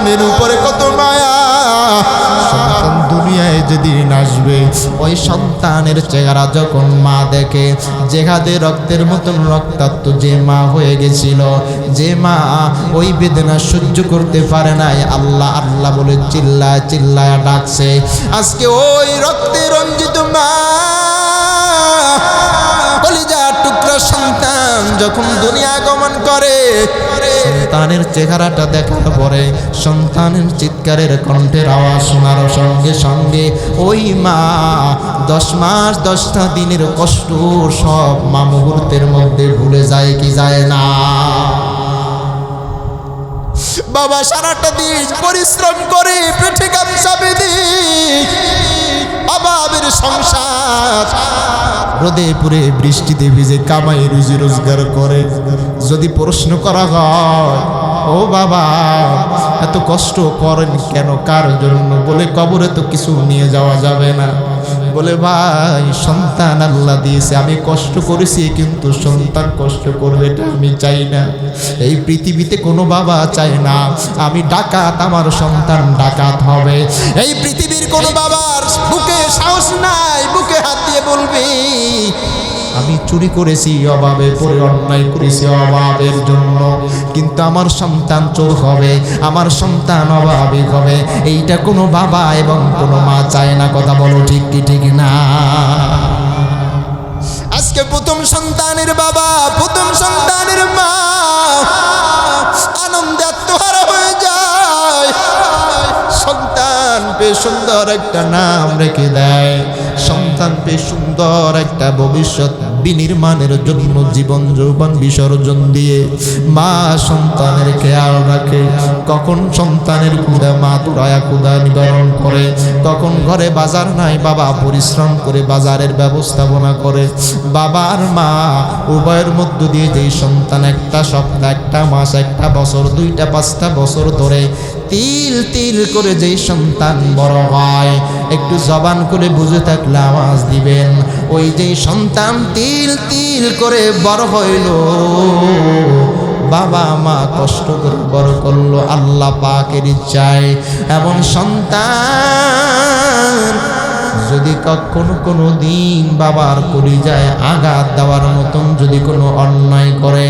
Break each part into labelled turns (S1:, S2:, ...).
S1: সন্তানের উপরে কত মায়া। সন্তান দুনিয়ায় যেদিন আসবে ওই সন্তানের চেহারা যখন মা দেখে, যেখানে রক্তের মতন রক্তাক্ত যে মা হয়ে গেছিল, যে মা ওই বেদনা সহ্য করতে পারে নাই, আল্লাহ আল্লাহ বলে চিল্লায় চিল্লায় ডাকছে। আজকে ওই রক্তে রঞ্জিত মা, কলিজার টুকরা সন্তান যখন দুনিয়া আগমন করে, সন্তানের চেহারাটা দেখার পরে, সন্তানের চিৎকারের কণ্ঠের আওয়াজ শোনার সঙ্গে সঙ্গে ওই মা 10 মাস 10টা দিনের কষ্ট সব মা মুহূর্তের মধ্যে ভুলে যায় কি যায় না? বাবা সারাটা দিন পরিশ্রম করে পেটে গামছা বেঁধে অভাবের সংসার, রোদে পুরে বৃষ্টিতে ভিজে কামাই রুজি রোজগার করে। যদি প্রশ্ন করা হয়, ও বাবা এত কষ্ট করেন কেন, কার জন্য? বলে কবরে তো কিছু নিয়ে যাওয়া যাবে না। বলে ভাই সন্তান আল্লাহ দিয়েছে, আমি কষ্ট করেছি, কিন্তু সন্তান কষ্ট করবে এটা আমি চাই না। এই পৃথিবীতে কোনো বাবা চায় না আমি ডাকাত, আমার সন্তান ডাকাত হবে। এই পৃথিবীর কোনো বাবার বুকে সাহস নাই, বুকে হাত দিয়ে বলবে আমি চুরি করেছি অভাবে পড়ে, অন্যায় করেছি অভাবের জন্য, কিন্তু আমার সন্তান চোর হবে, আমার সন্তান অভাবী হবে। এইটা কোনো বাবা এবং কোনো মা চায় না। কথা বলো ঠিক কি ঠিক না? আজকে প্রথম সন্তানের বাবা, প্রথম সন্তানের মা আনন্দে আত্মহারা হয়ে যায়। সন্তান পেয়ে সুন্দর একটা নাম রেখে দেয়, সন্তান পেয়ে সুন্দর একটা ভবিষ্যৎ বিনির্মাণের জন্য জীবন যৌবন বিসর্জন দিয়ে মা সন্তানের খেয়াল রাখে। কখন সন্তানের ক্ষুধা মা তুরায়া ক্ষুধা নিবারণ করে, কখন ঘরে বাজার নাই বাবা পরিশ্রম করে বাজারের ব্যবস্থাপনা করে। বাবা আর মা উভয়ের মধ্য দিয়ে যেই সন্তান একটা সপ্তাহ, একটা মাস, একটা বছর, 2টা 5টা বছর ধরে তিল তিল করে যেই সন্তান বড় হয়, একটু জবান করে বুঝে থাকলে আওয়াজ দিবেন, ওই যেই সন্তান তিল তিল করে বড় হইল, বাবা মা কষ্ট করে বড় করলো আল্লাহ পাকের ইচ্ছায়। এমন সন্তান যদি কখনো কোনো দিন বাবার কলিজায় আঘাত দেওয়ার মতন যদি কোনো অন্যায় করে,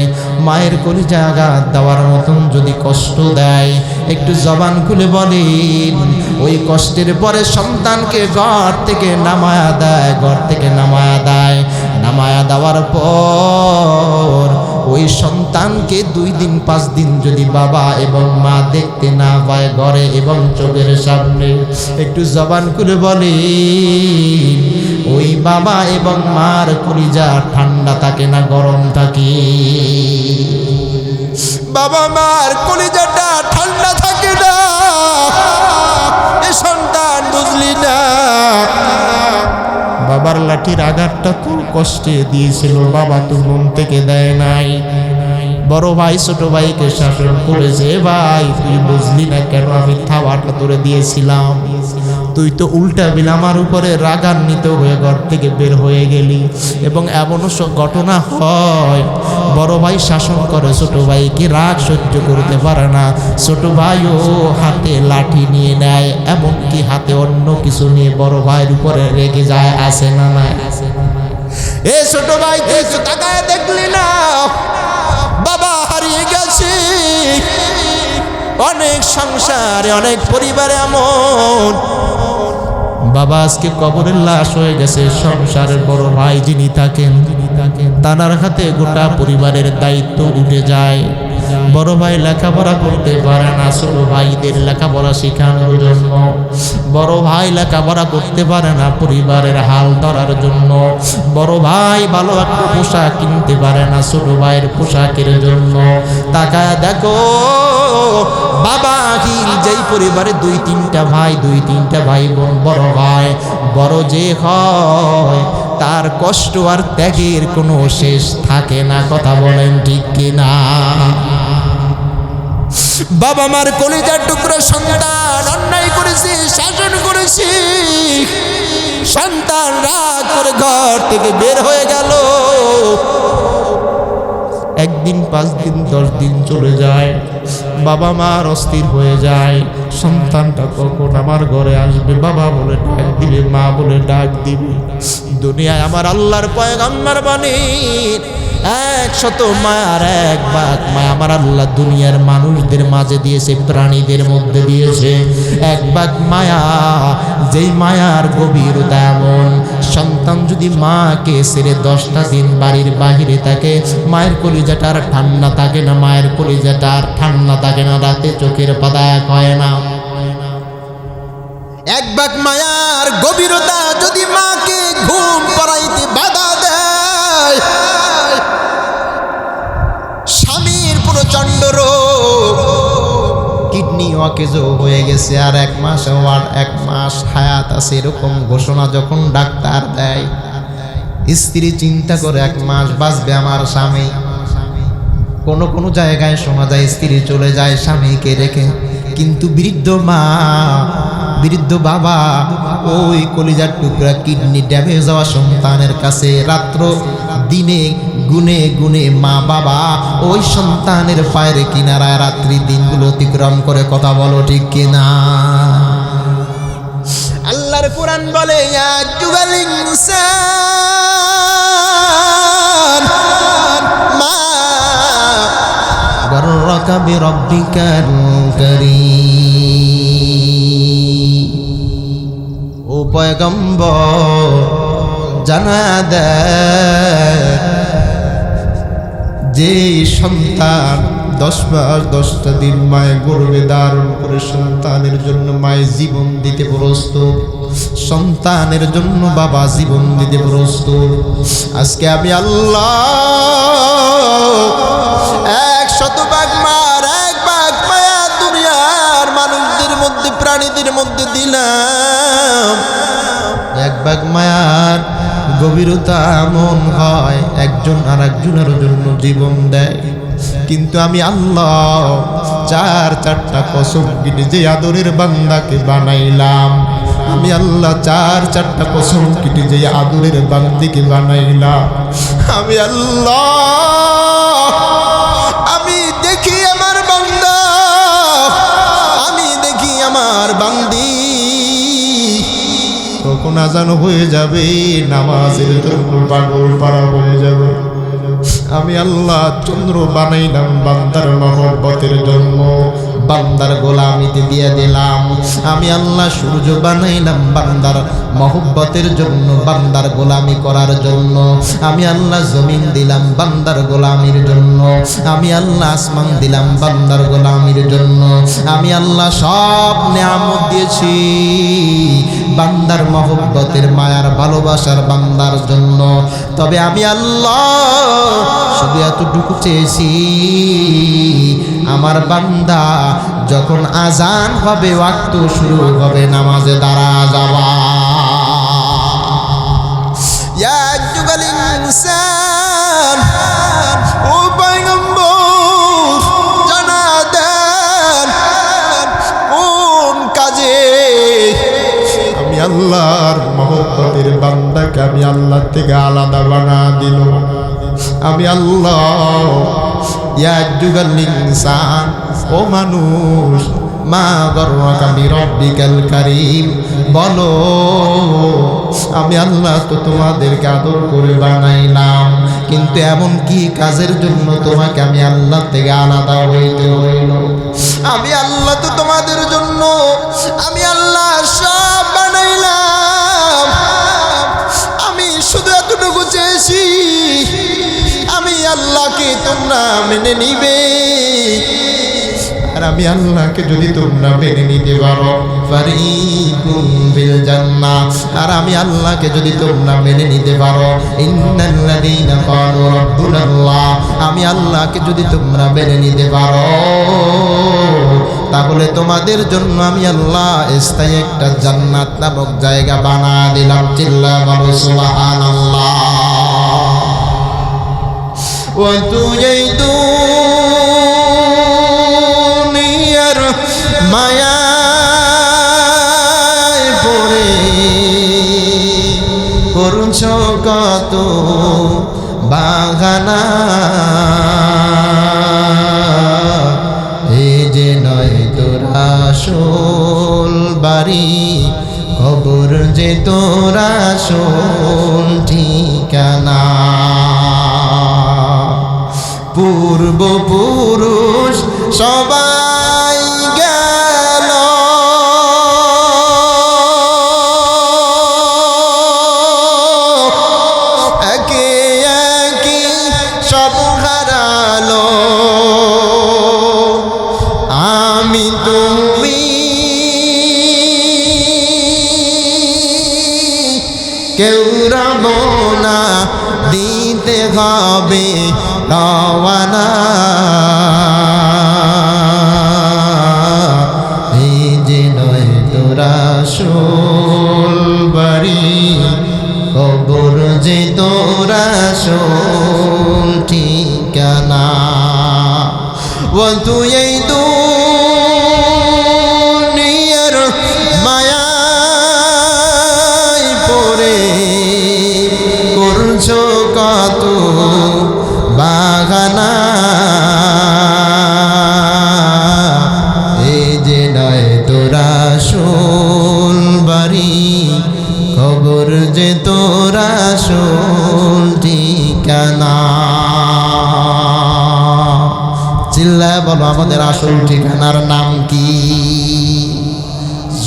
S1: মায়ের কলিজায় আঘাত দেওয়ার মতন যদি কষ্ট দেয়, একটু জবান খুলে বলেন ওই কষ্টের পরে সন্তানকে ঘর থেকে নামায়া দেয়, ঘর থেকে নামায়া দেয়। নামায়া দেওয়ার পর ওই সন্তানকে 2 দিন 5 দিন যদি বাবা এবং মা দেখতে না পায় ঘরে এবং চোখের সামনে, একটু জবান খুলে বলে ওই বাবা এবং মার কলিজা ঠান্ডা থাকে না গরম থাকে? বাবা মার কলিজাটা ঠান্ডা থাকে না। এ সন্তান বুঝলি না, বাবার লাঠির আঘাতটা তোর কষ্টে দিয়েছিল, বাবা তো মন থেকে দেয় নাই। বড় ভাই ছোট ভাইকে শাসন করেছে, ভাই তুই বুঝলি না কেন আমি থাবাটা তোরে দিয়েছিলাম, তুই তো উল্টা বিল আমার উপরে রাগান্বিত হয়ে ঘর থেকে বের হয়ে গেলি। এবং এমনও ঘটনা হয় বড় ভাই শাসন করে ছোট ভাইকে, রাগ সহ্য করতে পারে না, ছোট ভাইও হাতে লাঠি নিয়ে নেয়, এমনকি হাতে অন্য কিছু নিয়ে বড় ভাইয়ের উপরে রেগে যায়। আসে না না? এ ছোট ভাই তুই তাকায় দেখলি না বাবা হারিয়ে গেছে? অনেক সংসারে অনেক পরিবারে এমন বাবা আজকে কবরের লাশ হয়ে গেছে। সংসারের বড় ভাই যিনি থাকেন তানার হাতে গোটা পরিবারের দায়িত্ব উঠে যায়। বড় ভাই লেখাপড়া করতে পারে না, ছোট ভাইদের লেখাপড়া শেখানোর জন্য। বড় ভাই লেখাপড়া করতে পারে না পরিবারের হাল ধরার জন্য। বড় ভাই ভালো একটা পোশাক কিনতে পারে না ছোট ভাইয়ের পোশাকের জন্য। তাকায় দেখো বাবা হিল যেই পরিবারে 2-3টা ভাই, 2-3টা ভাই বোন, বড় ভাই বড় যে হয় তার কষ্ট আর ত্যাগের কোনো শেষ থাকে না। কথা বলেন ঠিক কিনা? বাবা মার কলিজার টুকরো সন্তান অন্যায় করেছে, শাসন করেছে, সন্তান রাগ করে ঘর থেকে বের হয়ে গেল। 1 দিন 5 দিন 10 দিন চলে যায়, বাবা মার অস্থির হয়ে যায়, সন্তানটা কখন আমার ঘরে আসবে, বাবা বলে ডাক দিবে, মা বলে ডাক দিবে। দুনিয়ায় আমার আল্লাহর পয়গম্বর বলেন 100 মায়ার 1 ভাগ মায়া আমার আল্লাহ দুনিয়ার মানুষদের মাঝে দিয়েছে, প্রাণীদের মধ্যে দিয়েছে 1 ভাগ মায়া। যেই মায়ার গভীরতা এমন, সন্তান যদি মাকে ছেড়ে 10টা দিন বাড়ির বাহিরে থাকে, মায়ের কলিজাটা আর ঠান্ডা থাকে না, মায়ের কলিজাটা আর ঠান্ডা থাকে না, রাতে চোখের পাতা এক হয় না। 1 ভাগ মায়ার গভীরতা যদি মাকে ঘুম পড়াইতে বাধা দেয়, স্বামীর প্রচন্ড রোগ, কিডনি অকেজ হয়ে গেছে, আর 1 মাস হায়াত আছে এরকম ঘোষণা যখন ডাক্তার দেয়, স্ত্রী চিন্তা করে 1 মাস বাঁচবে আমার স্বামী। কোনো জায়গায় শোনা যায় স্ত্রী চলে যায় স্বামীকে রেখে, কিন্তু বৃদ্ধ মা বৃদ্ধ বাবা ওই কলিজার টুকরা কিডনি ড্যামেজ হওয়া সন্তানের কাছে রাত্র দিনে গুনে গুনে মা বাবা ওই সন্তানের পায়ের কিনারায় রাত্রি দিনগুলো অতিক্রম করে। কথা বলো ঠিক কিনা? আল্লাহর কোরআন বলে ইয়া আইয়ুহাল ইনসান মা গাররাকা বিরাব্বিকাল কারীম। ও পয়গম্বর জানা দেয়, যে সন্তান 10 মাস 10টা দিন মায়ের গর্ভে ধারণ করে সন্তানের জন্য মায়ের জীবন দিতে প্রস্তুত, সন্তানের জন্য বাবা জীবন দিতে প্রস্তুত। আজকে আমি আল্লাহ 100 ভাগ মার 1 ভাগ মায়া দুনিয়ার মানুষদের মধ্যে প্রাণীদের মধ্যে দিলাম। 1 ভাগ মায়ার গভীরতা এমন হয় একজন আর একজনের জন্য জীবন দেয়, কিন্তু আমি আল্লাহ 4টা কসম কিনে যে আদরের বান্দাকে বানাইলাম, আমি আল্লাহ 4টা কসম কিনে যে আদরের বান্দিকে বানাইলাম। আমি আল্লাহ আমি দেখি আমার বান্দা, আমি দেখি আমার বান্দি কখন আজান হয়ে যাবে, নামাজের জন্য পাগল পারা হয়ে যাবে। আমি আল্লাহ চন্দ্র বানাইলাম বান্দার মহব্বতের জন্য, বান্দার গোলামিতে দিয়ে দিলাম। আমি আল্লাহ সূর্য বানাইলাম বান্দার মহব্বতের জন্য, বান্দার গোলামি করার জন্য। আমি আল্লাহ জমিন দিলাম বান্দার গোলামির জন্য। আমি আল্লাহ আসমান দিলাম বান্দার গোলামির জন্য। আমি আল্লাহ সব নিয়ামত দিয়েছি বান্দার মহব্বতের মায়ার ভালোবাসার বান্দার জন্য। তবে আমি আল্লাহ শুধু এতটুকু চেয়েছি, আমার বান্দা যখন আজান হবে ওয়াক্ত শুরু হবে নামাজে দাঁড়া যাওয়া। ইয়া আইয়ুহাল ইনসান ও পয়গম্বর জানা দেন কোন কাজে আমি আল্লাহর মহব্বতের বান্দাকে আমি আল্লাহ থেকে আলাদা বানা দিল। আমি আল্লাহ ইয়া আইয়ুহাল ইনসান ও মানুষ মা গাররাকা বিরাব্বিকাল কারীম, বলো আমি আল্লাহ তো তোমাদেরকে আদর করে বানাইলাম, কিন্তু এমন কি কাজের জন্য তোমাকে আমি আল্লাহ থেকে আলাদা হইতে হইল? আমি আল্লাহ তো তোমাদের জন্য আমি আল্লাহ সব বানাইলাম। আমি শুধু এতটুকু চেয়েছি আমি আল্লাহকে তোমরা মেনে নিবে, আর আমি আল্লাহকে যদি তোমরা মেনে নিতে পারো ফারিকুম বিল জান্নাহ, আর আমি আল্লাহকে যদি তোমরা মেনে নিতে পারো ইন্নাল্লাযীনা ক্বালু রাব্বুনাল্লাহ, আমি আল্লাহকে যদি তোমরা মেনে নিতে পারো তাহলে তোমাদের জন্য আমি আল্লাহ স্থায়ী একটা জান্নাত নামক জায়গা বানা দিলাম। চিল্লা বলো সুবহানাল্লাহ। ওয়া তুজাইদুনিয়ার মায়ায় পড়ে করছ কত বাগানা, এই যে নয় তোরা আসল বাড়ি, কবর যে তোরা আসল ঠিকানা। পূর্বপুরুষ সবাই গেল, একে একে সব হারালো। আমি তুমি কেউ রব না, দিতে হবে রওয়ানা। এই যে নয় তোরা আসল বাড়ি, কবর যে তোরা আসল ঠিকানা। ও তুই এই দুনিয়ার মায়ায় পড়ে করছো কত বাগানা। এই যে নয় তোরা আসল বাড়ি, খবর যে তোরা আসল ঠিকানা। চিল্লায় বলো আমাদের আসল ঠিকানার নাম কি?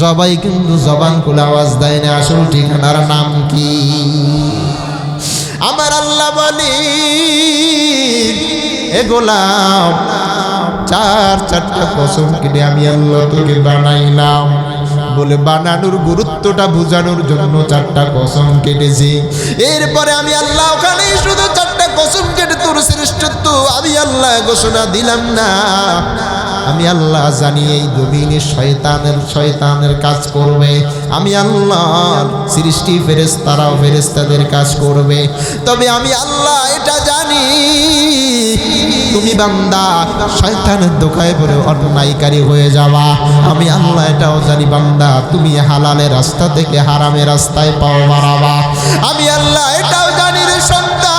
S1: সবাই কিন্তু জবান খুলে আওয়াজ দেয় না, আসল ঠিকানার নাম কি? আমার আল্লাহ বলি, এ গোলাম চারটা কসম কেটে আমি আল্লাহ তোকে বানাইলাম। বলে বানানোর গুরুত্বটা বোঝানোর জন্য 4টা কসম কেটেছি। এরপরে আমি আল্লাহ ওখানে শুধু 4টা কসম কেটে তোর শ্রেষ্ঠত্ব আমি আল্লাহ ঘোষণা দিলাম না। আমি আল্লাহ জানি এই জমিনে শয়তানের কাজ করবে, আমি আল্লাহ সৃষ্টি ফেরেশতারাও ফেরেশতাদের কাজ করবে। তবে আমি আল্লাহ এটা জানি, তুমি বান্দা শয়তানের দোকায় পড়ে অন্যায়কারী হয়ে যাওয়া। আমি আল্লাহ এটাও জানি বান্দা তুমি হালালের রাস্তা থেকে হারামের রাস্তায় পাও বাড়াবা। আমি আল্লাহ এটাও জানি রে সন্তান,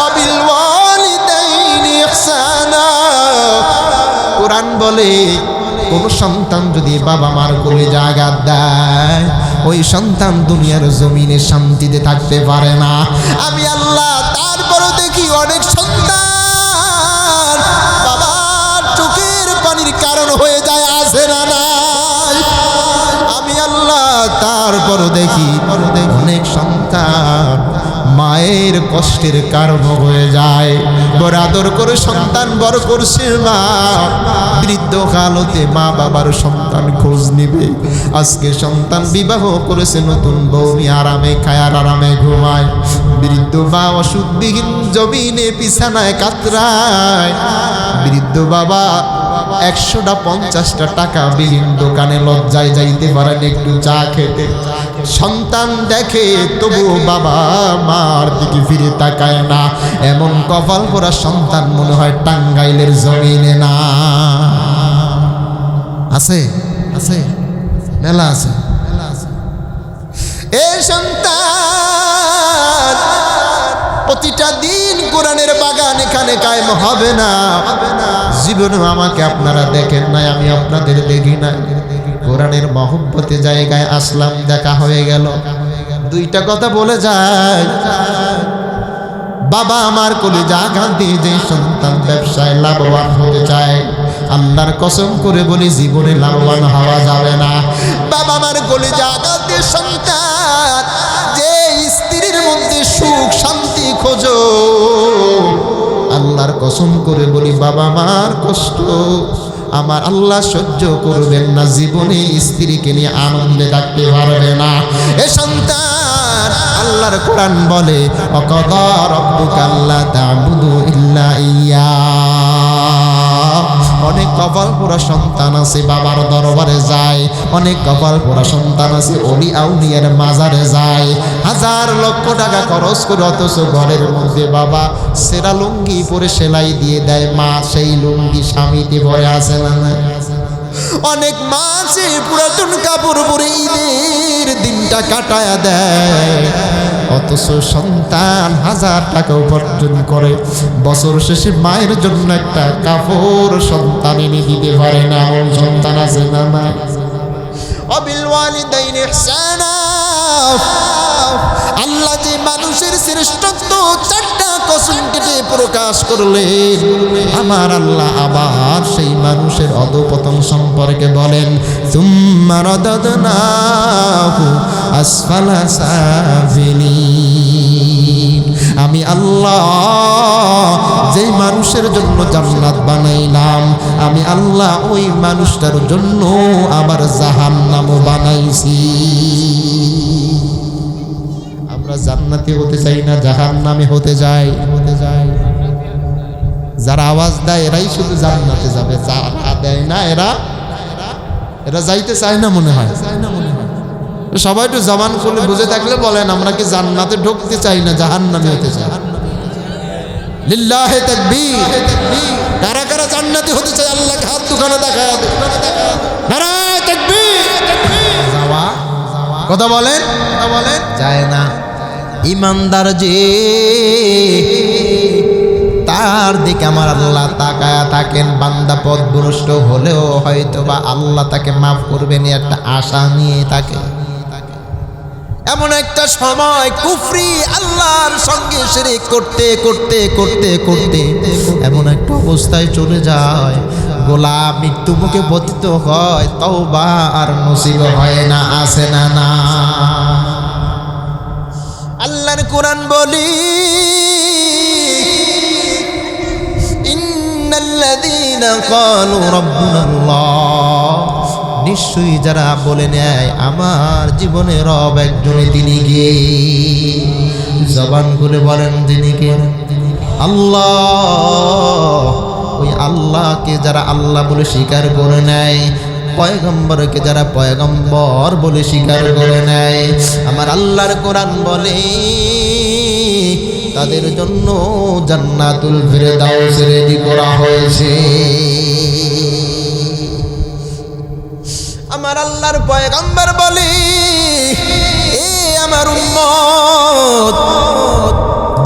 S1: আবিল ওয়ালিদাইনি ইহসানা। কোরআন বলে কোন সন্তান যদি বাবা মার কলিজা আঘাত দেয়, ওই সন্তান দুনিয়ার জমিনে শান্তিতে থাকতে পারে না। আমি আল্লাহ তারপরও দেখি অনেক সন্তান বাবার চোখের পানির কারণ হয়ে যায়, আছে না নাই? আমি আল্লাহ তারপরও দেখি অনেক সন্তান মায়ের কষ্টের কারণ হয়ে যায়। বড় আদর করে সন্তান বড় করছে মা, বৃদ্ধ কালতে মা বাবার সন্তান খোঁজ নিবে। আজকে সন্তান বিবাহ করেছে, নতুন বউমি আরামে খায় আর আরামে ঘুমায়। বৃদ্ধ মা ওষুধবিহীন জমিনে বিছানায় কাতরায়। বৃদ্ধ বাবা 100টা 50টা টাকা বিহীন দোকানে লজ্জায় যাইতে পারেন একটু চা খেতে। সন্তান দেখে তবুও বাবা মার দিকে ফিরে তাকায় না। এমন কপাল পোড়া সন্তান মনে হয় টাঙ্গাইলের জমিনে না। আছে আছে মেলা আছে। এই সন্তান প্রতিটা দিন কোরআনের বাগান এখানে কায়েম হবে না। জীবনেও আমাকে আপনারা দেখেন নাই, আমি আপনাদের দেখি নাই। কোরআনের মহব্বতে জায়গায় আসলাম, দেখা হয়ে গেল। 2টা কথা বলে যায়, বাবা আমার কলিজা আঘাত দিয়ে যে সন্তান ব্যবসায় লাভবান হতে চায়, আল্লাহর কসম করে বলি জীবনে লাভবান হওয়া যাবে না। বাবা আমার কলিজা আঘাত দিয়ে সন্তান যে স্ত্রীর মধ্যে সুখ শান্তি খোঁজো, আল্লাহর কসম করে বলি বাবা মার কষ্ট আমার আল্লাহ সহ্য করবেন না। জীবনে স্ত্রীকে নিয়ে আনন্দে থাকতে পারবে না। এ সন্তান আল্লাহর কোরআন বলে ওয়াকাদা রাব্বুকা আল্লা তা'বুদু ইল্লা ইয়্যা। অনেক কপাল পোড়া সন্তান আছে বাবার দরবারে যায়, অনেক কপাল পোড়া সন্তান আছে ওলি আউলিয়ার মাজারে যায়, 1000 লক্ষ টাকা খরচ করে, অথচ ঘরের মধ্যে বাবা সেরা লুঙ্গি পরে সেলাই দিয়ে দেয়, মা সেই লুঙ্গি স্বামীতে ভরে আছে না। অনেক মা আছে পুরাতন কাপড় পরে ঈদের দিনটা কাটায়া দেয়, অথচ সন্তান 1000 টাকা উপার্জন করে, বছর শেষে মায়ের জন্য একটা কাপড় সন্তান এনে দিতে পারে না। এমন সন্তান আছে না নাই? ওয়াবিল ওয়ালিদাইনি ইহসানা। আল্লাহ যে মানুষের শ্রেষ্ঠত্ব 4টা কসম কেটে প্রকাশ করলেন, আমার আল্লাহ আবার সেই মানুষের অধঃপতন সম্পর্কে বলেন, সুম্মা রাদাদনাহু আসফালা সাফিলিন। আমি আল্লাহ যেই মানুষের জন্য জান্নাত বানাইলাম, আমি আল্লাহ ওই মানুষটার জন্য আবার জাহান্নামও বানাইছি। আমরা জান্নাতি হতে চাই না, জাহান্নামে হতে যাই। যারা আওয়াজ দেয় এরাই শুধু জান্নাতে যাবে, যারা দেয় না এরা যাইতে চায় না মনে হয়। সবাই একটু জবান খুলে বুঝে থাকলে বলেন, আমরা কি জান্নাতে ঢুকতে চাই না জাহান্নামে হতে চাই? লিল্লাহি তাকবীর। কারা কারা জান্নাতি হতে চায় আল্লাহকে হাত দুখানে দেখায় দেয়। নারায়ে তাকবীর। যাওয়া কথা বলেন যায় না। ইমানদার যে তার দিকে আমার আল্লাহ তাকায়া থাকেন, বান্দা পথভ্রষ্ট হলেও হয়তো বা আল্লাহ তাকে মাফ করবেন একটা আশা নিয়ে থাকে। এমন একটা সময় কুফরি আল্লাহর সঙ্গে শিরক করতে করতে করতে করতে এমন একটা অবস্থায় চলে যায়, গোলাম মৃত্যু মুখে পতিত হয়, তওবা আর নসিব হয় না। আসে না না? আল্লাহর কোরআন বলি, ইন্নাল্লাযীনা ক্বালু রাব্বুনাল্লাহ, নিশ্চয়ই যারা বলে নেয় আমার জীবনে রব একজনে, তিনি কে? জবান খুলে বলেন তিনি কে? আল্লাহ। ওই আল্লাহকে যারা আল্লাহ বলে স্বীকার করে নেয়, পয়গম্বরকে যারা পয়গম্বর বলে স্বীকার করে নেয়, আমার আল্লাহর কোরআন বলে তাদের জন্য জান্নাতুল ফিরদাউস রেডি করা হয়েছে। আমার আল্লাহর পয়গম্বর বলে, এ আমার উম্মত,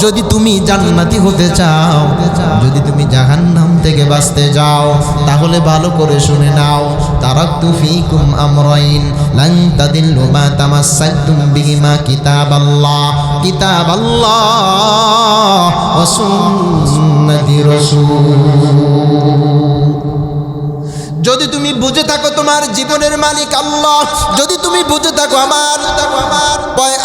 S1: যদি তুমি জান্নাতি হতে চাও, যদি তুমি জাহান্নাম থেকে বাঁচতে যাও, তাহলে ভালো করে শুনে নাও, তারাকতু ফীকুম আমরাইন লান তাদিল্লু মা তামাসসাকতুম বিহিমা কিতাবাল্লাহ ওয়া সুন্নতি রাসূল। যদি তুমি বুঝে থাকো তোমার জীবনের মালিক আল্লাহ, যদি তুমি বুঝে থাকো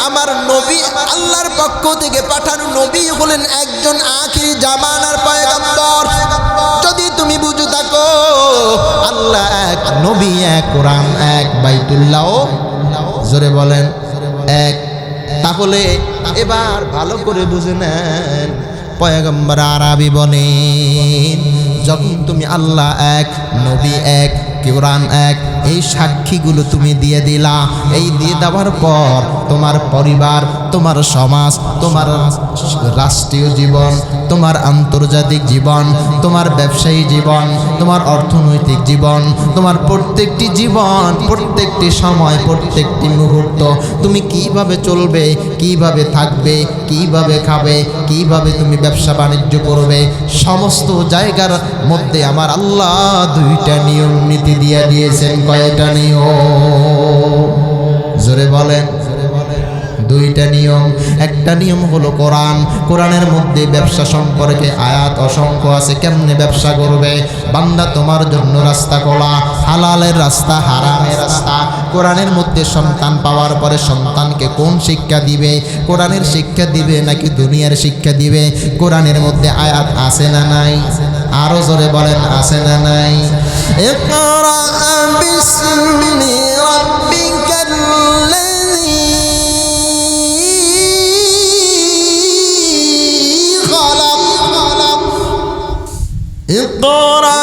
S1: আমার নবী আল্লাহর পক্ষ থেকে পাঠানো নবী হলেন একজন আখিরি জামানার পয়গম্বর, যদি তুমি বুঝে থাকো আল্লাহ এক, নবী এক, কোরআন এক, বাইতুল্লাহ জোরে বলেন এক, তাহলে এবার ভালো করে বুঝে নেন। পয়গম্বর আরবি বলেন, যখন তুমি আল্লাহ এক, নবী এক, কোরআন এক, এই সাক্ষীগুলো তুমি দিয়ে দিলা, এই দিয়ে দেওয়ার পর তোমার পরিবার, তোমার সমাজ, তোমার রাষ্ট্রীয় জীবন, তোমার আন্তর্জাতিক জীবন, তোমার ব্যবসায়ী জীবন, তোমার অর্থনৈতিক জীবন, তোমার প্রত্যেকটি জীবন, প্রত্যেকটি সময়, প্রত্যেকটি মুহূর্ত তুমি কিভাবে চলবে, কিভাবে থাকবে, কিভাবে খাবে, কিভাবে তুমি ব্যবসা বাণিজ্য করবে, সমস্ত জায়গার মধ্যে আমার আল্লাহ 2টা নিয়ম নীতি দিয়ে দিয়েছেন। কয়টা নিয়ম? জোরে বলেন। 2টা নিয়ম। একটা নিয়ম হলো কোরআন, কোরআনের মধ্যে ব্যবসা সম্পর্কে আয়াত অসংখ্য আছে, কেমনে ব্যবসা করবে। বান্দা তোমার জন্য রাস্তা খোলা, হালালের রাস্তা, হারামের রাস্তা। কোরআনের মধ্যে সন্তান পাওয়ার পরে সন্তানকে কোন শিক্ষা দিবে, কোরআনের শিক্ষা দিবে নাকি দুনিয়ার শিক্ষা দিবে, কোরআনের মধ্যে আয়াত আছে না নাই? আরো জোরে বলেন, আছে না নাই? ইকরা বিসমি রাব্বিকাল্লাযী اقرأ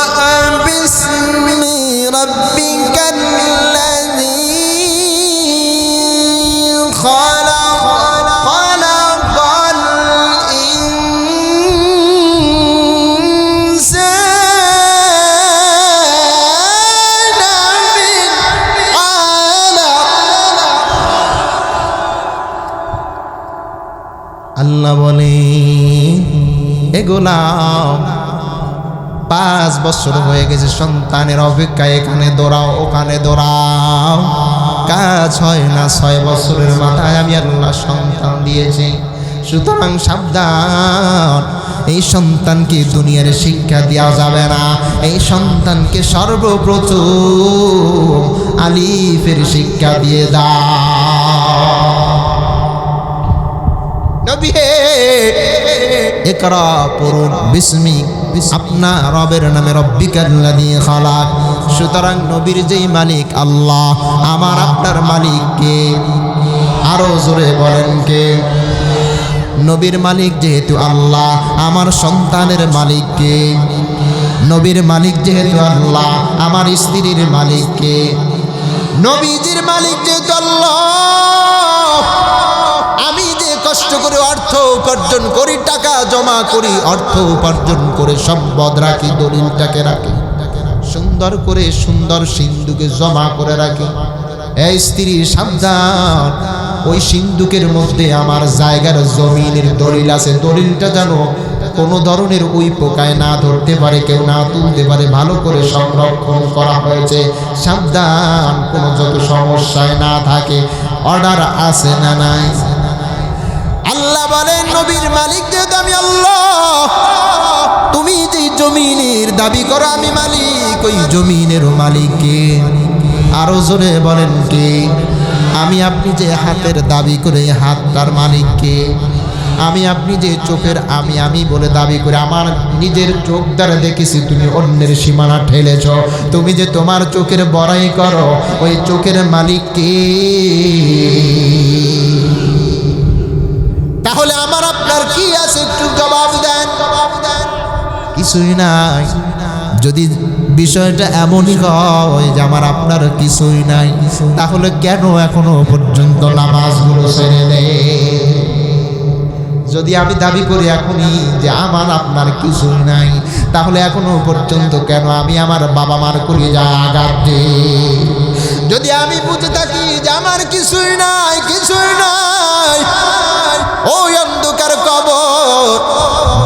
S1: باسم ربك الذي خلق خلق الإنسان من আল্লাহ বলে, এ গোলাম 5 বছর হয়ে গেছে সন্তানের অপেক্ষায়, এখানে দৌড়াও ওখানে দৌড়াও, কাজ হয় না। 6 বছরের মাথায় আমি আল্লাহ সন্তান দিয়েছি। সুতরাং সাবধান, এই সন্তানকে দুনিয়ার শিক্ষা দেওয়া যাবে না। এই সন্তানকে সর্বপ্রথম আলিফের শিক্ষা দিয়ে দাও। নবী ইকরা পড়ুন, বিসমি, আপনার রবের নামে, রব্বিকাল্লাযী খালাক। সুতরাং নবীর যেই মালিক আল্লাহ, আমার আপনার মালিক কে? আরো জোরে বলেন কে? নবীর মালিক যেহেতু আল্লাহ, আমার সন্তানের মালিক কে? নবীর মালিক যেহেতু আল্লাহ, আমার স্ত্রীর মালিক কে? নবীজির মালিক যেহেতু আল্লাহ, আমি যে কষ্ট করে অর্থ উপার্জন করি, টাকা জমা করি, অর্থ উপার্জন করে সম্পদ রাখি, দলিলটাকে রাখি, সুন্দর করে সুন্দর সিন্ধুকে জমা করে রাখি। এই স্ত্রী সাবধান, ওই সিন্ধুকের মধ্যে আমার জায়গার জমিনের দলিল আছে, দলিলটা যেন কোনো ধরনের ওই পোকায় না ধরতে পারে, কেউ না তুলতে পারে, ভালো করে সংরক্ষণ করা হয়েছে। সাবধান, কোনো যত সমস্যায় না থাকে। অর্ডার আছে না নাই? আল্লাহ বলেন, নবীর মালিক যেহেতু আমি আল্লাহ, তুমি যে জমিনের দাবি করো আমি মালিক, ওই জমিনেরও মালিক কে? আরো জোরে বলেন কে? আমি আপনি যে হাতের দাবি করে হাতটার মালিক কে? আমি আপনি যে চোখের আমি বলে দাবি করে, আমার নিজের চোখ দ্বারা দেখেছি তুমি অন্যের সীমানা ঠেলেছ, তুমি যে তোমার চোখের বড়াই করো, ওই চোখের মালিক কে? তাহলে আমার আপনার কি আছে, একটু জবাব দেন। কিছুই নাই। যদি বিষয়টা এমনই হয় যে আমার আপনার কিছুই নাই, তাহলে কেন এখনো পর্যন্ত নামাজগুলো ছেড়ে দেয়? যদি আমি দাবি করি এখনই যে আমার আপনার কিছুই নাই, তাহলে এখনো পর্যন্ত কেন আমি আমার বাবা মার কলিজায় আঘাত দিই? যদি আমি বুঝে থাকি যে আমার কিছুই নাই, কিছুই নাই, ওই অন্ধকার কবর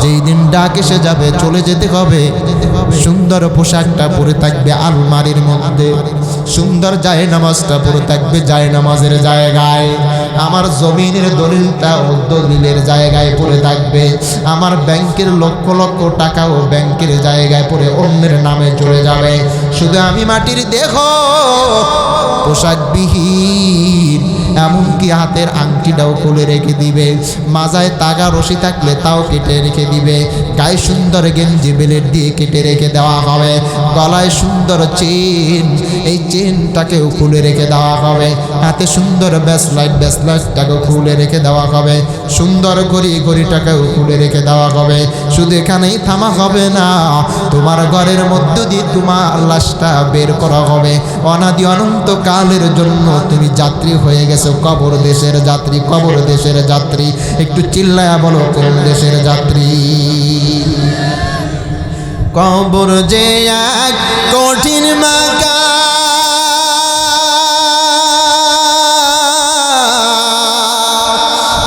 S1: যেই দিন ডাক এসে যাবে, চলে যেতে হবে, সুন্দর পোশাকটা পরে থাকবে আলমারির মধ্যে, সুন্দর জায়নামাজটা পরে থাকবে জায়নামাজের জায়গায়, আমার জমিনের দলিলটা ও দলিলের জায়গায় পড়ে থাকবে, আমার ব্যাংকের লক্ষ লক্ষ টাকাও ব্যাংকের জায়গায় পড়ে অন্যের নামে চলে যাবে। শুধু আমি মাটির দেহ, পোশাকবিহীন, এমনকি হাতের আংটিটাও খুলে রেখে দিবে, মাজায় তাগা রশি থাকলে তাও কেটে রেখে দিবে, গায়ে সুন্দর গেঞ্জি বেলেট দিয়ে কেটে রেখে দেওয়া হবে, গলায় সুন্দর চেন, এই চেনটাকেও খুলে রেখে দেওয়া হবে, হাতে সুন্দর ব্যাসলাইটটাকেও খুলে রেখে দেওয়া হবে, সুন্দর ঘড়িটাকেও খুলে রেখে দেওয়া হবে। শুধু এখানেই থামা হবে না, তোমার ঘরের মধ্য দিয়ে তোমার লাশটা বের করা হবে। অনাদি অনন্ত কালের জন্য তুমি যাত্রী হয়ে গেছো, কবর দেশের যাত্রী, কবর দেশের যাত্রী। একটু চিল্লায়া বলো, কোন দেশের যাত্রী? কবর যে এক কঠিন মাকা,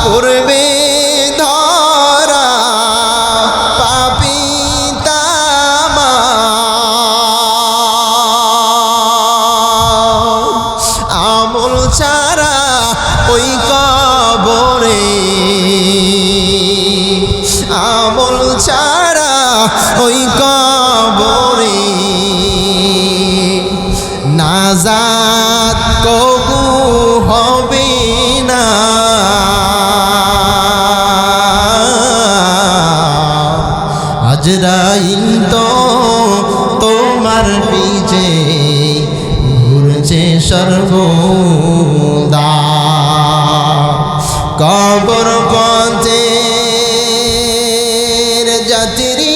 S1: পূর্বে ধরা পাপী তামা, আমল ছাড়া ওই কবরে, আমল ছাড়া ওই কবরে নাজাত কবু হবে না। আজরাইল তো তোমার পিছে ঘুরছে সর্বদা, কবর পথে যাত্রী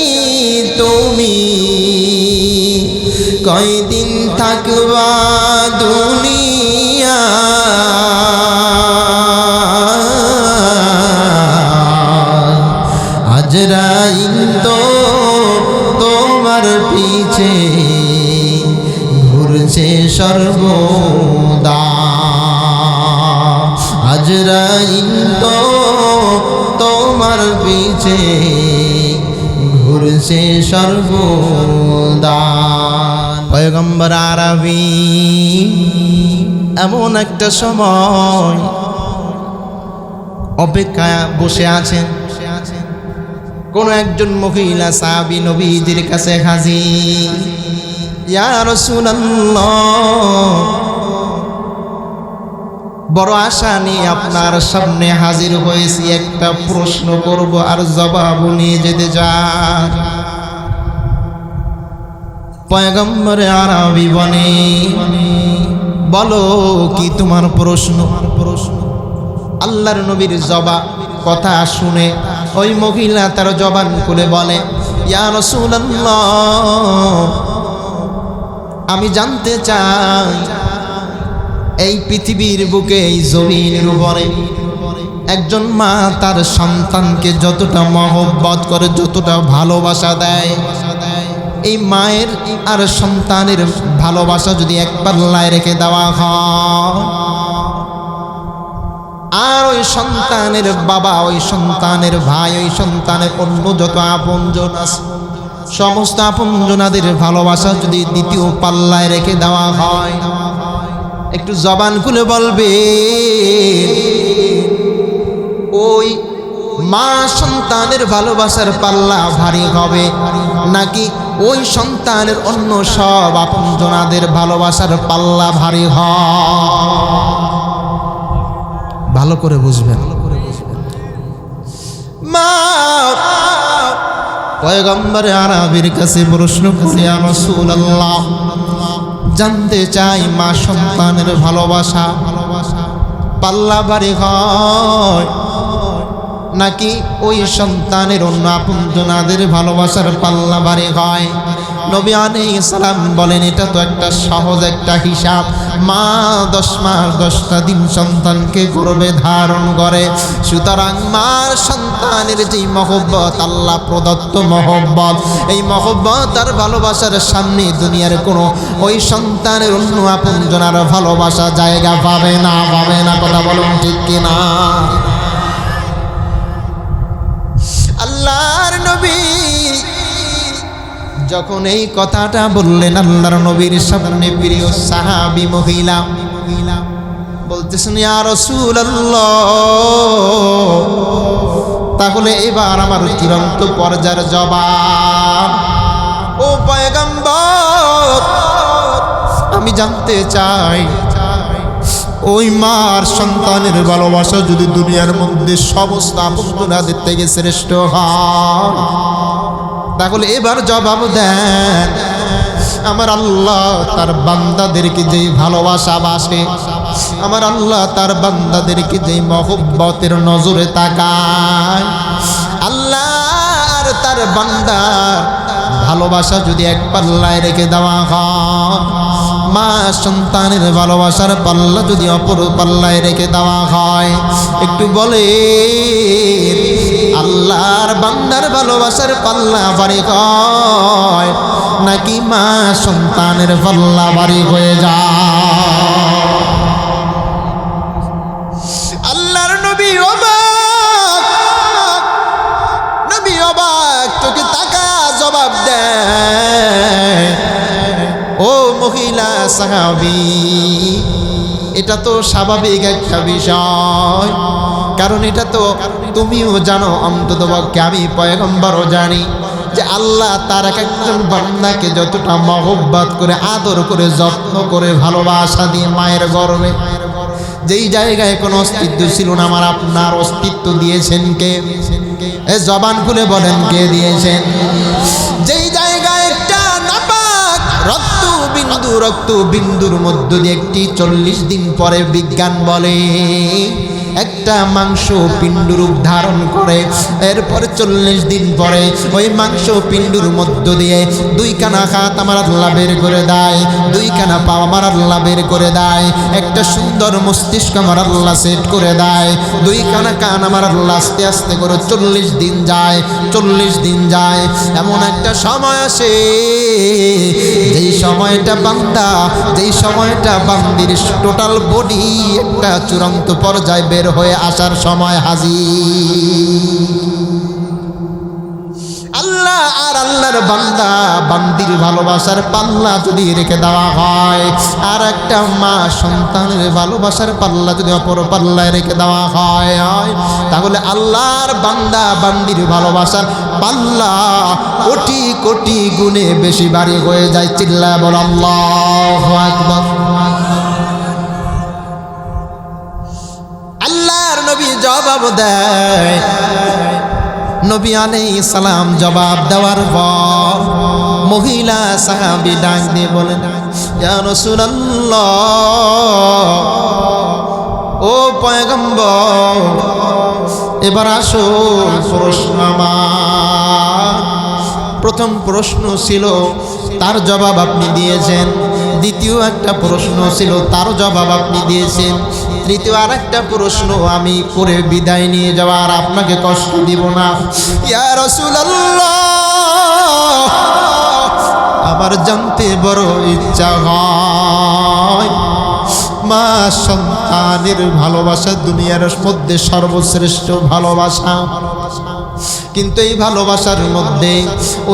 S1: তুমি, কয়দিন থাকবা দুনিয়া, আজরাইল তো তোমার পিছে ঘুরছে সর্বদা, আজরাইল তো তোমার পিছে ঘুরছে সর্বদা। পয়গম্বর আরবি এমন একটা সময় অপেক্ষায় বসে আছেন, কোন একজন মহিলা সাহাবী নবীজির কাছে হাজির। ইয়া রাসূলুল্লাহ, বড় আশা নিয়ে আপনার সামনে হাজির হয়েছি, একটা প্রশ্ন করব আর জবাব নিয়ে যেতে চাই। পয়গম্বর আরবি বনে, বলো কি তোমার প্রশ্ন? আল্লাহর নবীর জবাব কথা শুনে ওই মহিলা তার জবান খুলে বলে, ইয়া রাসূলুল্লাহ, আমি জানতে চাই এই পৃথিবীর বুকে, এই জমিনের উপরে একজন মা তার সন্তানকে যতটা মহব্বত করে, যতটা ভালোবাসা দেয়, এই মায়ের আর সন্তানের ভালোবাসা যদি এক পাল্লায় রেখে দেওয়া হয়, আর ওই সন্তানের বাবা, ওই সন্তানের ভাই, ওই সন্তানের অন্য যত আপনজন আছে, সমস্ত আপনজনাদের ভালোবাসা যদি দ্বিতীয় পাল্লায় রেখে দেওয়া হয়, একটু জবান খুলে বলবে, ওই মা সন্তানের ভালোবাসার পাল্লা ভারী হবে নাকি ওই সন্তানের অন্য সব আপনজনাদের ভালোবাসার পাল্লা ভারী হয়? ভালো করে বুঝবেন। মা পয়গম্বর আরবির কাছে প্রশ্ন করে, ইয়া রাসূলুল্লাহ, জানতে চাই মা সন্তানের ভালোবাসা পাল্লা ভারী হয় নাকি ওই সন্তানের অন্য আপনজনাদের ভালোবাসার পাল্লা ভারী হয়? নবী আলাইহিস সালাম বলেন, এটা তো একটা সহজ একটা হিসাব। মা 10 মাস 10টা দিন সন্তানকে গর্ভে ধারণ করে, সুতরাং মার সন্তানের যে মহব্বত, আল্লাহ প্রদত্ত মহব্বত, এই মহব্বত আর ভালোবাসার সামনে দুনিয়ার কোনো ওই সন্তানের অন্য আপনজনার ভালোবাসা জায়গা পাবে না, পাবে না। কথা বলুন ঠিক কিনা? আল্লাহর নবী যখন এই কথাটা বললেন, আল্লাহর নবীর সামনে প্রিয় সাহাবী মহিলা বলতেছেন, ইয়া রাসূলুল্লাহ, তাহলে এবার আমার চূড়ান্ত পর্যায়ের জবাব। ও পয়গম্বর, আমি জানতে চাই ওই মার সন্তানের ভালোবাসা যদি দুনিয়ার মধ্যে সমস্ত আপনজনদের থেকে শ্রেষ্ঠ হয়, তাহলে এবার জবাব দেন, আমার আল্লাহ তার বান্দাদেরকে যেই ভালোবাসা বাসে, আমার আল্লাহ তার বান্দাদেরকে যেই মহব্বতের নজরে তাকায়, আল্লাহ আর তার বান্দার ভালোবাসা যদি এক পাল্লায় রেখে দেওয়া হয়, মা সন্তানের ভালোবাসার পাল্লা যদি অপর পাল্লায় রেখে দেওয়া হয়, একটু বলে আল্লাহর বান্দার ভালোবাসার পাল্লা ভারী হয় নাকি মা সন্তানের পাল্লা ভারী হয়ে যায়? আল্লাহর নবী অবাক, নবী অবাক চোখে তাকা জবাব দেয়, ও মহিলা সাহাবী, এটা তো স্বাভাবিক একটা বিষয়, কারণ এটা তো তুমিও জানো, অন্ততপক্ষে আমি পয়গম্বরও জানি যে আল্লাহ তার এক একজন বান্দাকে যতটা মহব্বত করে, আদর করে, যত্ন করে, ভালোবাসা দিয়ে মায়ের গর্ভে যেই জায়গায় কোনো অস্তিত্ব ছিল না, আমার আপনার অস্তিত্ব দিয়েছেন কে? এ জবান খুলে বলেন, কে দিয়েছেন? যেই জায়গায় একটা নাপাক রক্ত বিন্দুর মধ্য দিয়ে একটি 40 দিন পরে বিজ্ঞান বলে একটা মাংস পিণ্ড রূপ ধারণ করে, এরপরে 40 দিন পরে ওই মাংস পিণ্ডুর মধ্য দিয়ে 2 কানা হাত আমার আল্লাহ বের করে দেয়, 2 কানা পা আমার আল্লাহ বের করে দেয়, একটা সুন্দর মস্তিষ্ক আমার আল্লাহ সেট করে দেয়, 2 কানা কান আমার আল্লাহ আস্তে আস্তে করে 40 দিন যায়, 40 দিন যায়। এমন একটা সময় আসে যেই সময়টা বান্দা, যেই সময়টা বান্দির টোটাল বডি একটা চূড়ান্ত পর্যায়ে বের বের হয়ে আসার সময় হাজির। আল্লাহ আর আল্লাহর বান্দা বান্দির ভালোবাসার পাল্লা যদি রেখে দেওয়া হয়, আর একটা মা সন্তানের ভালোবাসার পাল্লা যদি অপর পাল্লায় রেখে দেওয়া হয়, তাহলে আল্লাহর বান্দা বান্দির ভালোবাসার পাল্লা কোটি কোটি গুণে বেশি ভারী হয়ে যায়। চিল্লায় বল আল্লাহু আকবার। আল্লাহর নবী জবাব দেয়। নবী আলাইহিস সালাম জবাব দেওয়ার পর মহিলা সাহাবী ডাক দিয়ে বলেন, ইয়া রাসূলুল্লাহ, ও পয়গম্বর, এবার আসুন প্রশ্ন আমার। প্রথম প্রশ্ন ছিল, তার জবাব আপনি দিয়েছেন। দ্বিতীয় একটা প্রশ্ন ছিল, তার জবাব আপনি দিয়েছেন। তৃতীয় আর একটা প্রশ্ন আমি করে বিদায় নিয়ে যাওয়ার আপনাকে কষ্ট দিব না। ইয়া রাসূলুল্লাহ, আমার জানতে বড় ইচ্ছা হয়, মা সন্তানের ভালোবাসা দুনিয়ার মধ্যে সর্বশ্রেষ্ঠ ভালোবাসা, কিন্তু এই ভালোবাসার মধ্যে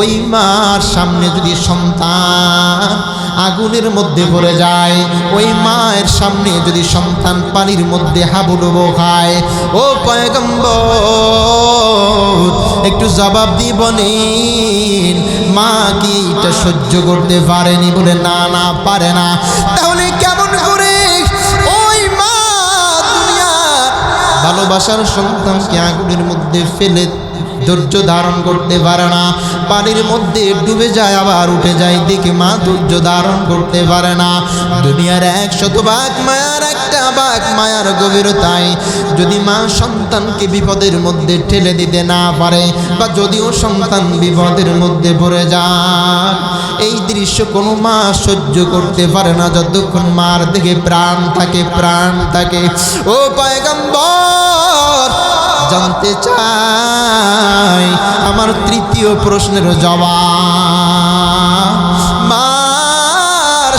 S1: ওই মার সামনে যদি সন্তান আগুনের মধ্যে পড়ে যায়, ওই মায়ের সামনে যদি সন্তান পানির মধ্যে হাবুডুবু খায়, ও পয়গম্বর একটু জবাব দিয়ে বলেন, মা কি এটা সহ্য করতে পারেনি? বলে না, না পারে না। তাহলে কেমন করে ওই মা দুনিয়ার ভালোবাসার সন্তানকে আগুনের মধ্যে ফেলে ধৈর্য ধারণ করতে পারে না? পানির মধ্যে ডুবে যায় আবার উঠে যায়, দেখে মা ধৈর্য ধারণ করতে পারে না। দুনিয়ার 100 ভাগ মায়ার একটা ভাগ মায়ার গভীরতায় যদি মা সন্তানকে বিপদের মধ্যে ঠেলে দিতে না পারে, বা যদিও সন্তান বিপদের মধ্যে পড়ে যায়, এই দৃশ্য কোনো মা সহ্য করতে পারে না যতক্ষণ মার দিকে প্রাণ থাকে, প্রাণ থাকে। ও পয়গম্বর, জানতে চাই আমার তৃতীয় প্রশ্নের জবাব। মার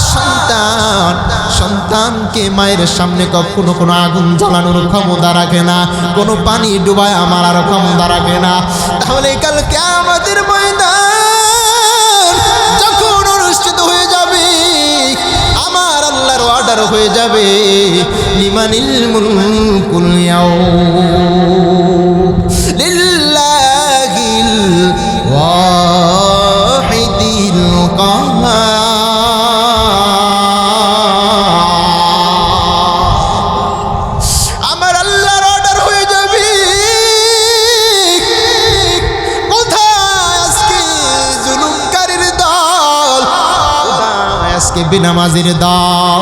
S1: সন্তানকে মায়ের সামনে কখনো কোনো আগুন জ্বালানোর ক্ষমতা রাখে না, কোনো পানি ডুবায় আমার আর ক্ষমতা রাখে না। তাহলে কাল কিয়ামতের ময়দান যখন অনুষ্ঠিত হয়ে যাবে, আমার আল্লাহর অর্ডার হয়ে যাবে, লিমানিল মুলকুল ইয়াউম লিল্লাহিল ওয়াহিদিল কাহ্হার। আমার আল্লাহর অর্ডার হয়ে যাবে, কোথায় আজকে জুলুমকারীর দল, কোথায় আজকে বেনামাজির দল,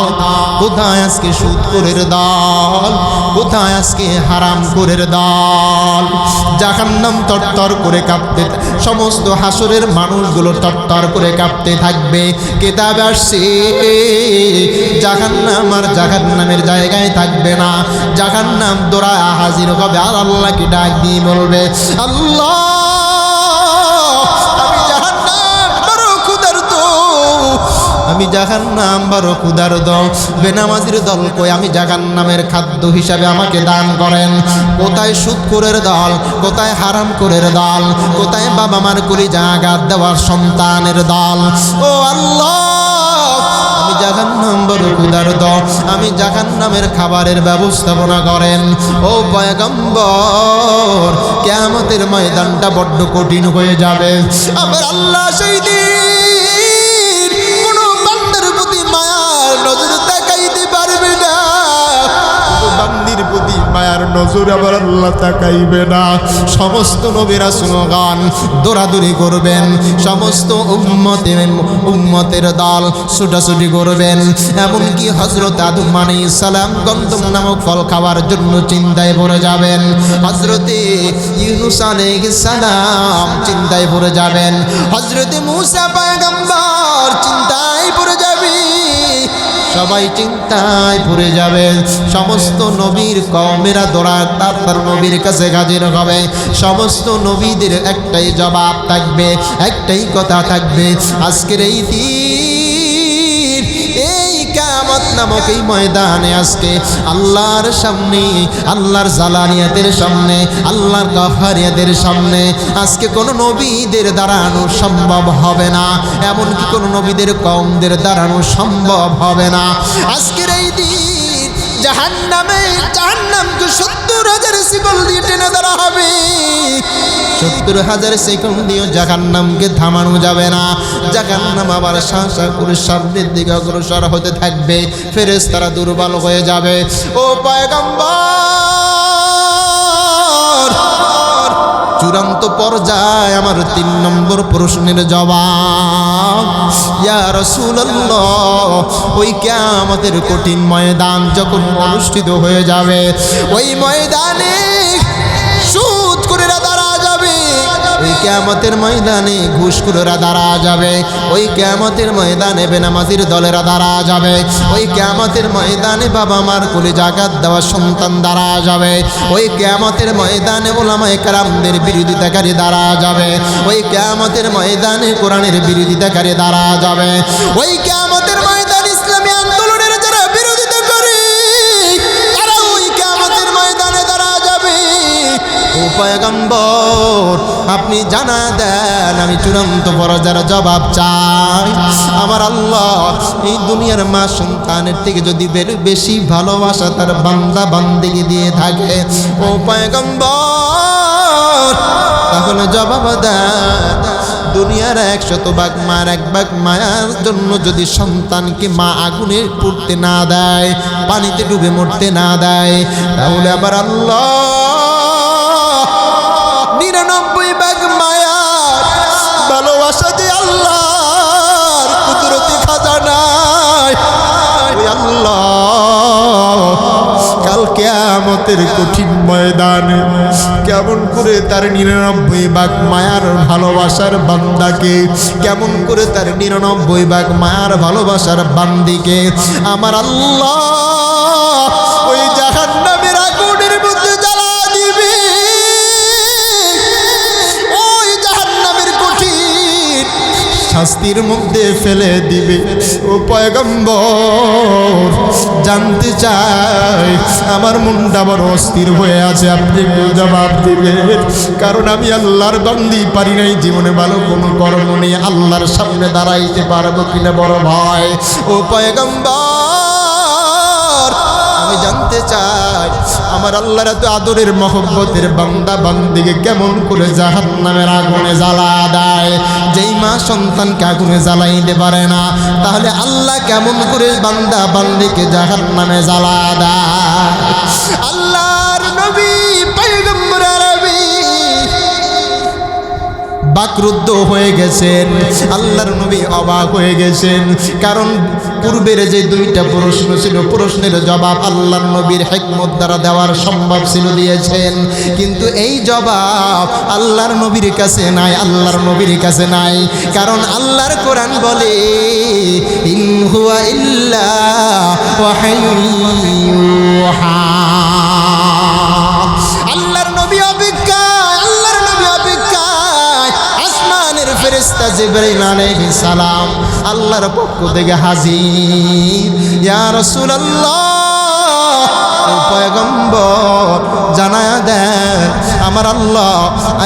S1: কোথায় আজকে সুদখোরের দল, কোথায় আজকে হারামখোরের দল। জাহান্নাম তরতর করে কাঁপতে, সমস্ত হাসরের মানুষগুলো তরতর করে কাঁপতে থাকবে। কিতাবে আসছে জাহান্নাম আর জাহান্নামের জায়গায় থাকবে না, জাহান্নাম দৌড়ায় হাজির হবে আর আল্লাহকে ডাক দিয়ে বলবে, আল্লাহ আমি জাহান্নাম বড় ক্ষুধার্ত, বেনামাজির দল কই, আমি জাহান্নামের খাদ্য হিসাবে আমাকে দান করেন। কোথায় সুদখোরের দল, কোথায় হারামখোরের দল, কোথায় বাবা মার কলিজা আঘাত দেওয়ার সন্তানের দল। ও আল্লাহ, আমি জাহান্নাম বড় ক্ষুধার্ত, আমি জাহান্নামের খাবারের ব্যবস্থাপনা করেন। ও পয়গম্বর, কিয়ামতের ময়দানটা বড্ড কঠিন হয়ে যাবে। আমার আল্লাহ সেই দিন নজর তাকাইতে পারবে না, বান্দির প্রতি মায়ার নজর আবার আল্লাহ তাকাইবে না। সমস্ত নবী রাসূলগণ দৌড়াদৌড়ি করবেন, সমস্ত উম্মতের দল ছুটাছুটি করবেন। এমনকি হযরত আদম আলাইহিস সালাম গন্ধম নামক ফল খাওয়ার জন্য চিন্তায় পড়ে যাবেন, হযরতে ইউনূস আলাইহিস সালাম চিন্তায় পড়ে যাবেন, হযরতে মূসা পয়গম্বর চিন্তায় পড়ে যাবে, সবাই চিন্তায় পড়ে যাবে। সমস্ত নবীর কওমেরা দৌড়ায় তার নবীর কাছে হাজির হবে। সমস্ত নবীদের একটাই জবাব থাকবে, একটাই কথা থাকবে, আজকের এই দিন, এই কিয়ামত নামক এই ময়দানে আজকে আল্লাহর সামনে, আল্লাহর জালানিয়াতের সামনে, আল্লাহর কাহারিয়াতের সামনে আজকে কোনো নবীদের দাঁড়ানো সম্ভব হবে না, এমনকি কোনো নবীদের কওমদের দাঁড়ানো সম্ভব হবে না। আজকের এই দিন জাহান্নামকে 70,000 শিকল দিয়ে টেনে ধরা হবে। 70,000 শিকল দিয়ে জাহান্নামকে থামানো যাবে না। জাহান্নাম আবার শাঁসা করে সামনের দিকে অগ্রসর হতে থাকবে, ফেরেশতারা দুর্বল হয়ে যাবে। ও পয়গম্বর, চূড়ান্ত পর্যায়ে আমার 3 নম্বর প্রশ্নের জবাব। ইয়া রাসূলুল্লাহ, ওই কিয়ামতের কঠিন ময়দান যখন অনুষ্ঠিত হয়ে যাবে, ওই ময়দানে সুদখোরেরা দাঁড়া যাবে, ওই কিয়ামতের ময়দানে ঘুষখোরেরা দাঁড়া যাবে, ওই কিয়ামতের ময়দানে বেনামাজির দলেরা দাঁড়া যাবে, ওই কিয়ামতের ময়দানে বাবা মার কোলে জাকাত দেওয়া সন্তান দাঁড়া যাবে, ওই কিয়ামতের ময়দানে উলামায়ে কেরামদের বিরোধিতাকারী দাঁড়া যাবে, ওই কিয়ামতের ময়দানে কোরআনের বিরোধিতাকারী দাঁড়া যাবে, ওই কিয়ামতের ময়দানে ইসলামী আন্দোলনের যারা বিরোধিতা করে তারা ওই কিয়ামতের ময়দানে দাঁড়া যাবে। ও পয়গম্বর, আপনি জানা দেন, আমি চূড়ান্ত পর্যায়ের জবাব চাই। আমার আল্লাহ এই দুনিয়ার মা সন্তানের থেকে যদি বেশি ভালোবাসা তার বান্দা বান্দিকে দিয়ে থাকে, ও পয়গম্বর, তাহলে জবাব দেন, দুনিয়ার 100 ভাগ মার 1 ভাগ মায়ার জন্য যদি সন্তানকে মা আগুনে পুড়তে না দেয়, পানিতে ডুবে মরতে না দেয়, তাহলে আবার আল্লাহ 99 ভাগ মায়ার ভালোবাসা যে আল্লাহর কুদরতি খাজানায়, ওই আল্লাহ কাল কিয়ামতের কঠিন ময়দানে কেমন করে তার 99 ভাগ মায়ার ভালোবাসার বান্দাকে, কেমন করে তার 99 ভাগ মায়ার ভালোবাসার বান্দিকে আমার আল্লাহ ওই জাহান্নামের আগুনের মধ্যে জ্বালা দিবে, ওই জাহান্নামের কঠিন শাস্তির মধ্যে ফেলে দিবে। ও পয়গম্বর, জানতে চাই, আমার মনটা বড় অস্থির হয়ে আছে, আপনি জবাব দিবেন, কারণ আমি আল্লাহর বান্দি পারি নাই জীবনে ভালো কোনো কর্ম নিয়ে আল্লাহর সামনে দাঁড়াইতে পারবো কিনা বড় ভয়। ও পয়গম্বর, আমি জানতে চাই, আমার আল্লাহর এত আদরের মহব্বতের বান্দা বান্দিকে কেমন করে জাহান্নামের আগুনে জ্বালা দেয়। যেই মা সন্তানকে আগুনে জ্বালাইতে পারে না, তাহলে আল্লাহ কেমন করে বান্দা বান্দিকে জাহান্নামে জ্বালা দেয়। আল্লাহর নবী পয়গম্বর আরবি বাকরুদ্ধ হয়ে গেছেন, আল্লাহর নবী অবাক হয়ে গেছেন, কারণ পূর্বের যে 2টা প্রশ্ন ছিল, প্রশ্নের জবাব আল্লাহর নবীর হিকমত দ্বারা দেওয়ার সম্ভব ছিল, দিয়েছেন, কিন্তু এই জবাব আল্লাহর নবীর কাছে নাই, আল্লাহর নবীর কাছে নাই, কারণ আল্লাহর কোরআন বলে ইন হুয়া ইল্লা ওয়াহয়ুন ইউহা। আল্লাহর নবী অপেক্ষায়, আল্লাহর নবী অপেক্ষায়, আসমানের ফেরেশতা জিবরাইল আলাইহিস সালাম আল্লাহর পক্ষ থেকে হাজির। ইয়া রাসূলুল্লাহ, ও পয়গম্বর, জানায়া দেন আমার আল্লাহ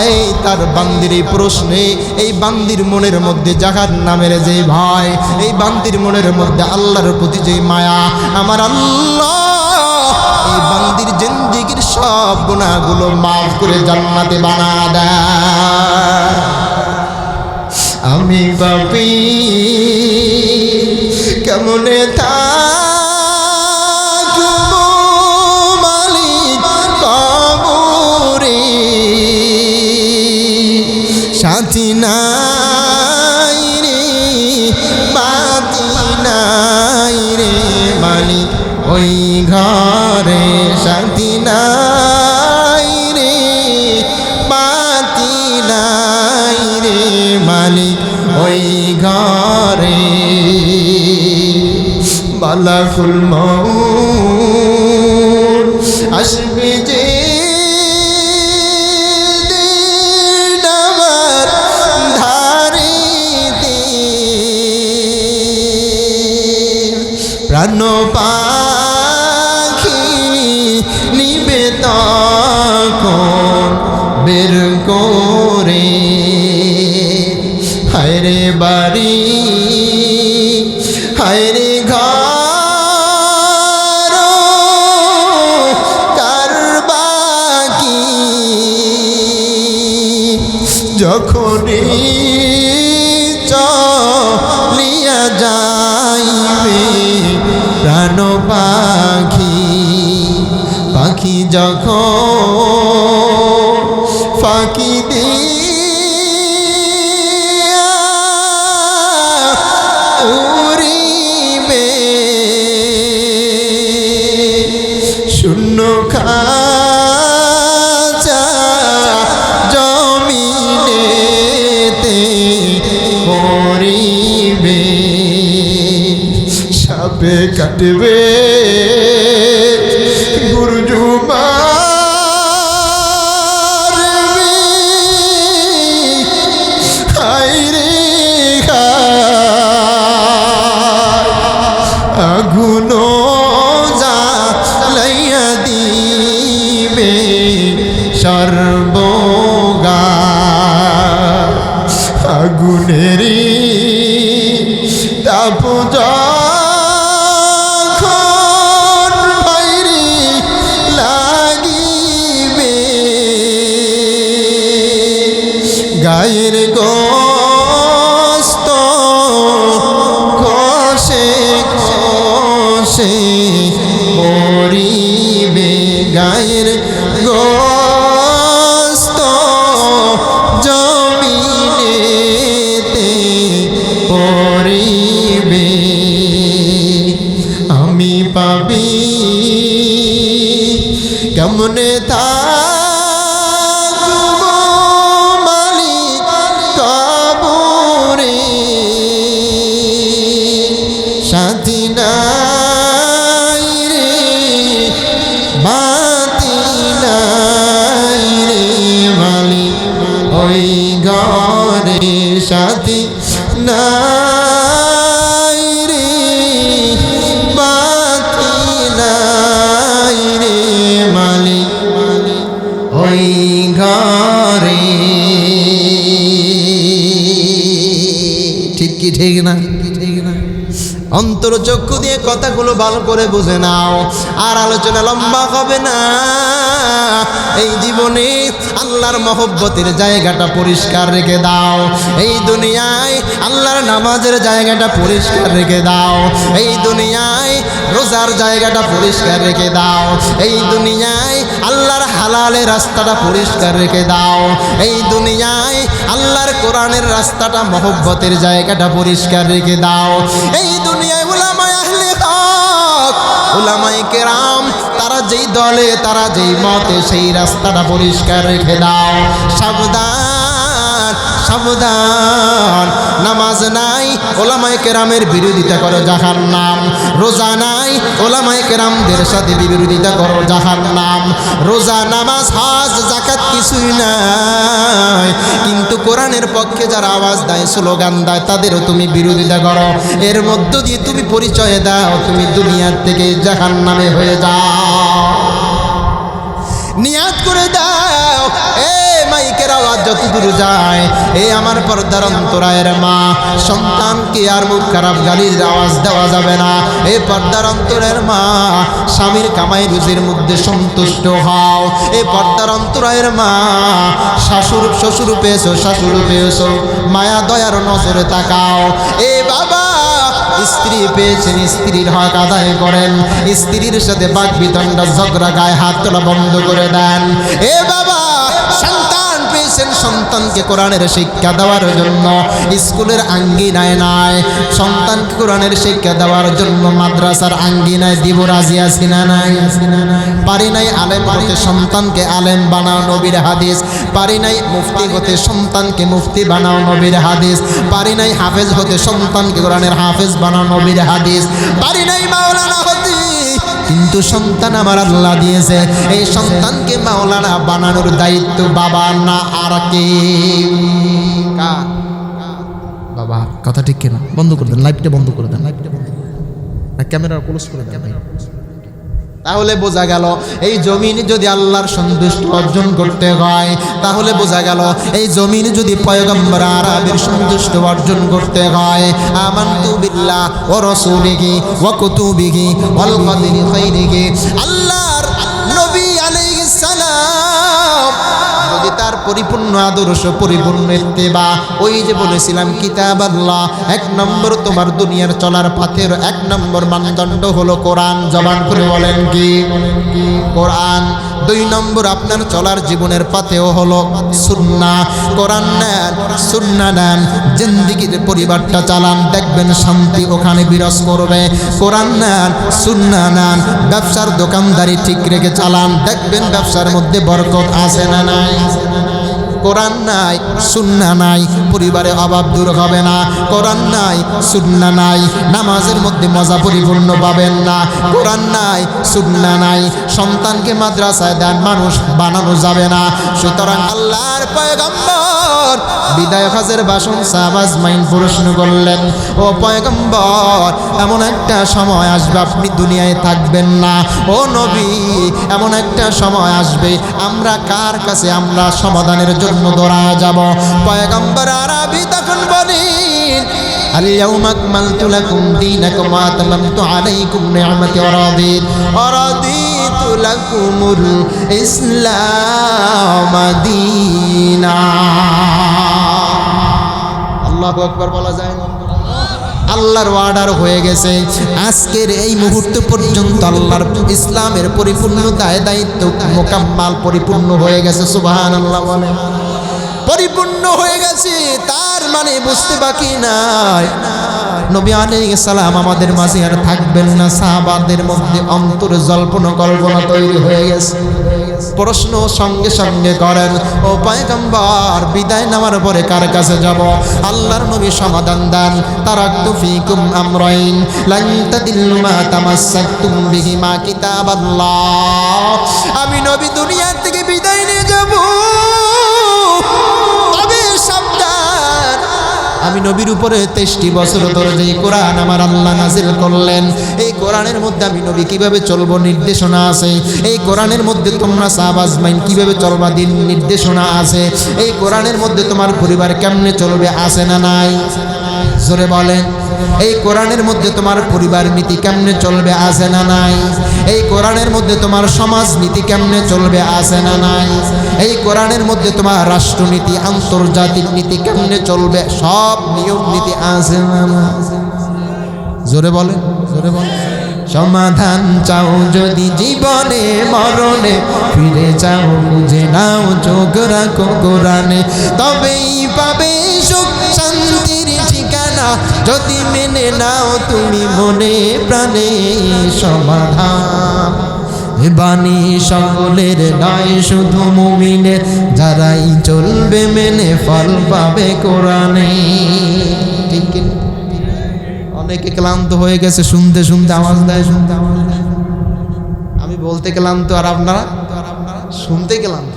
S1: এই তার বান্দির এই প্রশ্নে, এই বান্দির মনের মধ্যে জাহান্নামের যে ভয়, এই বান্দির মনের মধ্যে আল্লাহর প্রতি যে মায়া, আমার আল্লাহ এই বান্দির জিন্দেগীর সব গুনাহগুলো মাফ করে জান্নাতে বানা দেয়। আমি পাপী কেমনে থাকবো মালিক কবরে, সাথী নাই রে বাতি নাই রে মালিক ওই ঘরে, সাথী নাই রে বাতি নাই রে মালিক ওই ঘরে। মালাকুল মউত আসবে যে দিন আমার ধারে প্রাণ পাখি নিবে তখন বের করে হায়রে বাড়ি হায়রে ঘর কার বাকি যখনই চলিয়া যাইবে প্রাণ পাখি পাখি যখন ফাঁকি দিয়া উড়িবে শূন্য খাঁচা জমিনেতে পড়িবে সাপে কাটবে গুরুজুমা আগুন জ্বালাইয়া দিবে সর্বগা আগুনেরই তাপ যখন বাইরে লাগিবে গায়ের গোস্ত খসে খসে মরিবে গায়ের গোস্ত জমিনেতে পড়িবে আমি পাবি কেমনে থাকবো মালিক কবরে সাথী নাই রে বাতি নাই রে মালিক ওই ঘরে সাথী নাই রে বাতি নাই রে মালিক ওই ঘরে ঠিক কি ঠিক না অন্তর চক্ষু দিয়ে কথাগুলো ভালো করে বুঝে নাও আর আলোচনা লম্বা হবে না এই জীবনে আল্লাহর মহব্বতের জায়গাটা পরিষ্কার রেখে দাও এই দুনিয়ায় আল্লাহর নামাজের জায়গাটা পরিষ্কার রেখে দাও এই দুনিয়ায় রোজার জায়গাটা পরিষ্কার রেখে দাও এই দুনিয়ায় আল্লাহর হালালের রাস্তাটা পরিষ্কার রেখে দাও এই দুনিয়ায় আল্লাহর কোরআনের রাস্তাটা মহব্বতের জায়গাটা পরিষ্কার রেখে দাও এই দুনিয়ায় উলামায়ে আহলে হক উলামায়ে কেরাম তারা যেই দলে তারা যেই মতে সেই রাস্তাটা পরিষ্কার রেখে দাও সাবধান সাবধান নামাজ নাই উলামায়ে কেরামের বিরোধিতা করো জাহান্নাম রোজা নাই উলামায়ে কেরামদের সাথে বিরোধিতা করো জাহান্নাম রোজা নামাজ হজ যাকাত কিছুই নাই কিন্তু কোরআনের পক্ষে যারা আওয়াজ দেয় স্লোগান দেয় তাদেরও তুমি বিরোধিতা করো এর মধ্য দিয়ে তুমি পরিচয় দাও তুমি দুনিয়ার থেকে জাহান্নামে হয়ে যাও নিয়াত করে দাও মাইকের আওয়াজ যত দূর যায় আমার পর্দার অন্তরায়ের মা সন্তানকে আর মুখ খারাপ গালির আওয়াজ দেওয়া যাবে না পর্দার অন্তরের মা স্বামীর কামাই রুজির মধ্যে সন্তুষ্ট হও পর্দার অন্তরায়ের মা শ্বশুর পেয়েছো শাশুড় পেয়েছো মায়া দয়ার নজরে তাকাও বাবা স্ত্রী পেয়েছেন স্ত্রীর হক আদায় করেন স্ত্রীর সাথে বাক বিতণ্ডা ঝগড়া গায়ে হাত তোলা বন্ধ করে দেন বাবা সন্তান পেয়েছেন সন্তানকে কোরআনের শিক্ষা দেওয়ার জন্য স্কুলের আঙ্গিনায় নাই সন্তানকে কোরআনের শিক্ষা দেওয়ার জন্য মাদ্রাসার আঙ্গিনায় দিব রাজি আছি না নাই পারি নাই আলেম হতে সন্তানকে আলেম বানাও নবীর হাদিস পারি নাই মুফতি হতে সন্তানকে মুফতি বানাও নবীর হাদিস পারি নাই হাফেজ হতে সন্তানকে কোরআনের হাফেজ বানাও নবীর হাদিস পারি নাই মাওলানা হতে কিন্তু সন্তান আমার আল্লাহ দিয়েছে এই সন্তানকে মাওলানা বানানোর দায়িত্ব বাবা না আর কে বাবা কথা ঠিক কিনা বন্ধ করে দেন লাইভটা বন্ধ করে দেন লাইভটা বন্ধ না ক্যামেরা ক্লোজ করে দেন ভাই। তাহলে বোঝা গেল এই জমিন যদি আল্লাহর সন্তুষ্টি অর্জন করতে হয়, তাহলে বোঝা গেল এই জমিন যদি পয়গম্বর আরবির সন্তুষ্টি অর্জন করতে হয়, আমানতু বিল্লাহ ওয়া রাসূলিহি ওয়া কুতুবিহি ওয়াল কদরি খাইরিহি, আল্লাহর নবী আলাইহিস সালাম যদি তার পরিপূর্ণ আদর্শ, পরিপূর্ণ ইত্তেবা, ওই যে বলেছিলাম কিতাব আল্লাহ, এক নম্বর তোমার দুনিয়ার চলার পথের এক নম্বর মানদণ্ড হলো কোরআন। জবান করে বলেন কি? কোরআন। দুই নম্বর আপনার চলার জীবনের পথেও হলো সুন্নাহ। কোরআন নেন, সুন্নাহ নেন, জিন্দেগির পরিবারটা চালান, দেখবেন শান্তি ওখানে বিরাজ করবে। কোরআন নেন, সুন্নাহ নেন, ব্যবসার দোকানদারি ঠিক রেখে চালান, দেখবেন ব্যবসার মধ্যে বরকত আছে না নাই? কোরআন নাই, সুন্নাহ নাই, পরিবারে অভাব দূর হবে না। কোরআন নাই, সুন্নাহ নাই, নামাজের মধ্যে মজা পরিপূর্ণ পাবেন না। কোরআন নাই, সুন্নাহ নাই, সন্তানকে মাদ্রাসায় দেন মানুষ বানানো যাবে না। সুতরাং আল্লাহর পয়গম্বর বিদায় হজের ভাষণ সাহাবা আজমাইন প্রশ্ন করলেন, ও পয়গম্বর, এমন একটা সময় আসবে আপনি দুনিয়ায় থাকবেন না। ও নবী, এমন একটা সময় আসবে আমরা কার কাছে আমরা সমাধানের জন্য দৌড়া যাব? পয়গম্বর আরবি তখন বলেন, আল-ইয়াউমা আকমালতু লাকুম দীনাকুম ওয়া আতামামতু আলাইকুম নি'মাতি ওয়া রাদিতু লাকুমুল ইসলাম দীনা। আল্লাহু আকবার বলা যায় না? আল্লাহর অর্ডার হয়ে গেছে। আজকের এই মুহূর্ত পর্যন্ত আল্লাহর ইসলামের পরিপূর্ণ দায়িত্ব মোকাম্মাল পরিপূর্ণ হয়ে গেছে। সুবহানাল্লাহ বলে, পরিপূর্ণ হয়ে গেছে। তার মানে বুঝতে বাকি নাই নবী আলাইহিস সালাম আমাদের মাঝে আর থাকবেন না। সাহাবাদের মধ্যে অন্তরে জল্পনা কল্পনা তৈরি হয়ে গেছে। প্রশ্ন সঙ্গে সঙ্গে করেন, ও পয়গম্বর, বিদায় নেওয়ার পরে কার কাছে যাব? আল্লাহর নবী সমাধান দেন, তারাকতু ফীকুম আমরাইন লান তাদিল্লু মা তামাসসাকতুম বিহিমা কিতাবাল্লাহ। আমি নবী দুনিয়া থেকে বিদায় নিয়ে যাব, তবে সাবধান, আমি নবীর উপরে 23টি বছর ধরে যে কোরআন আমার আল্লাহ নাজিল করলেন, এই কোরআনের মধ্যে আমি নবী কিভাবে চলবো নির্দেশনা আছে। এই কোরআনের মধ্যে তোমরা সাহাবা আজমাইন কিভাবে চলবা দিন নির্দেশনা আছে। এই কোরআনের মধ্যে তোমার পরিবার কেমনে চলবে আছে না নাই? জোরে বলেন। এই কোরআনের মধ্যে তোমার পরিবার নীতি কেমনে চলবে আছে না নাই? এই কোরআনের মধ্যে তোমার সমাজ নীতি কেমনে চলবে আছে না নাই? এই কোরআনের মধ্যে তোমার রাষ্ট্রনীতি, আন্তর্জাতিক নীতি কেমনে চলবে, সব নিয়ম নীতি আছে না নাই? জোরে বলেন, জোরে বলেন। সমাধান চাও যদি জীবনে মরণে, ফিরে যাও বুঝে নাও, চোখ রাখো কোরআনে, তবেই পাবে সুখ শান্তির ঠিকানা, যদি মেনে নাও তুমি মনে প্রাণে সমাধান। বাণী সকলের নয় শুধু মুমিনের, যারাই চলবে মেনে ফল পাবে কোরআনে। ঠিক কি? অনেকে ক্লান্ত হয়ে গেছে শুনতে শুনতে, আওয়াজ দেয় শুনতে আওয়াজ দেয়। আমি বলতে ক্লান্ত আর আপনারা শুনতে ক্লান্ত।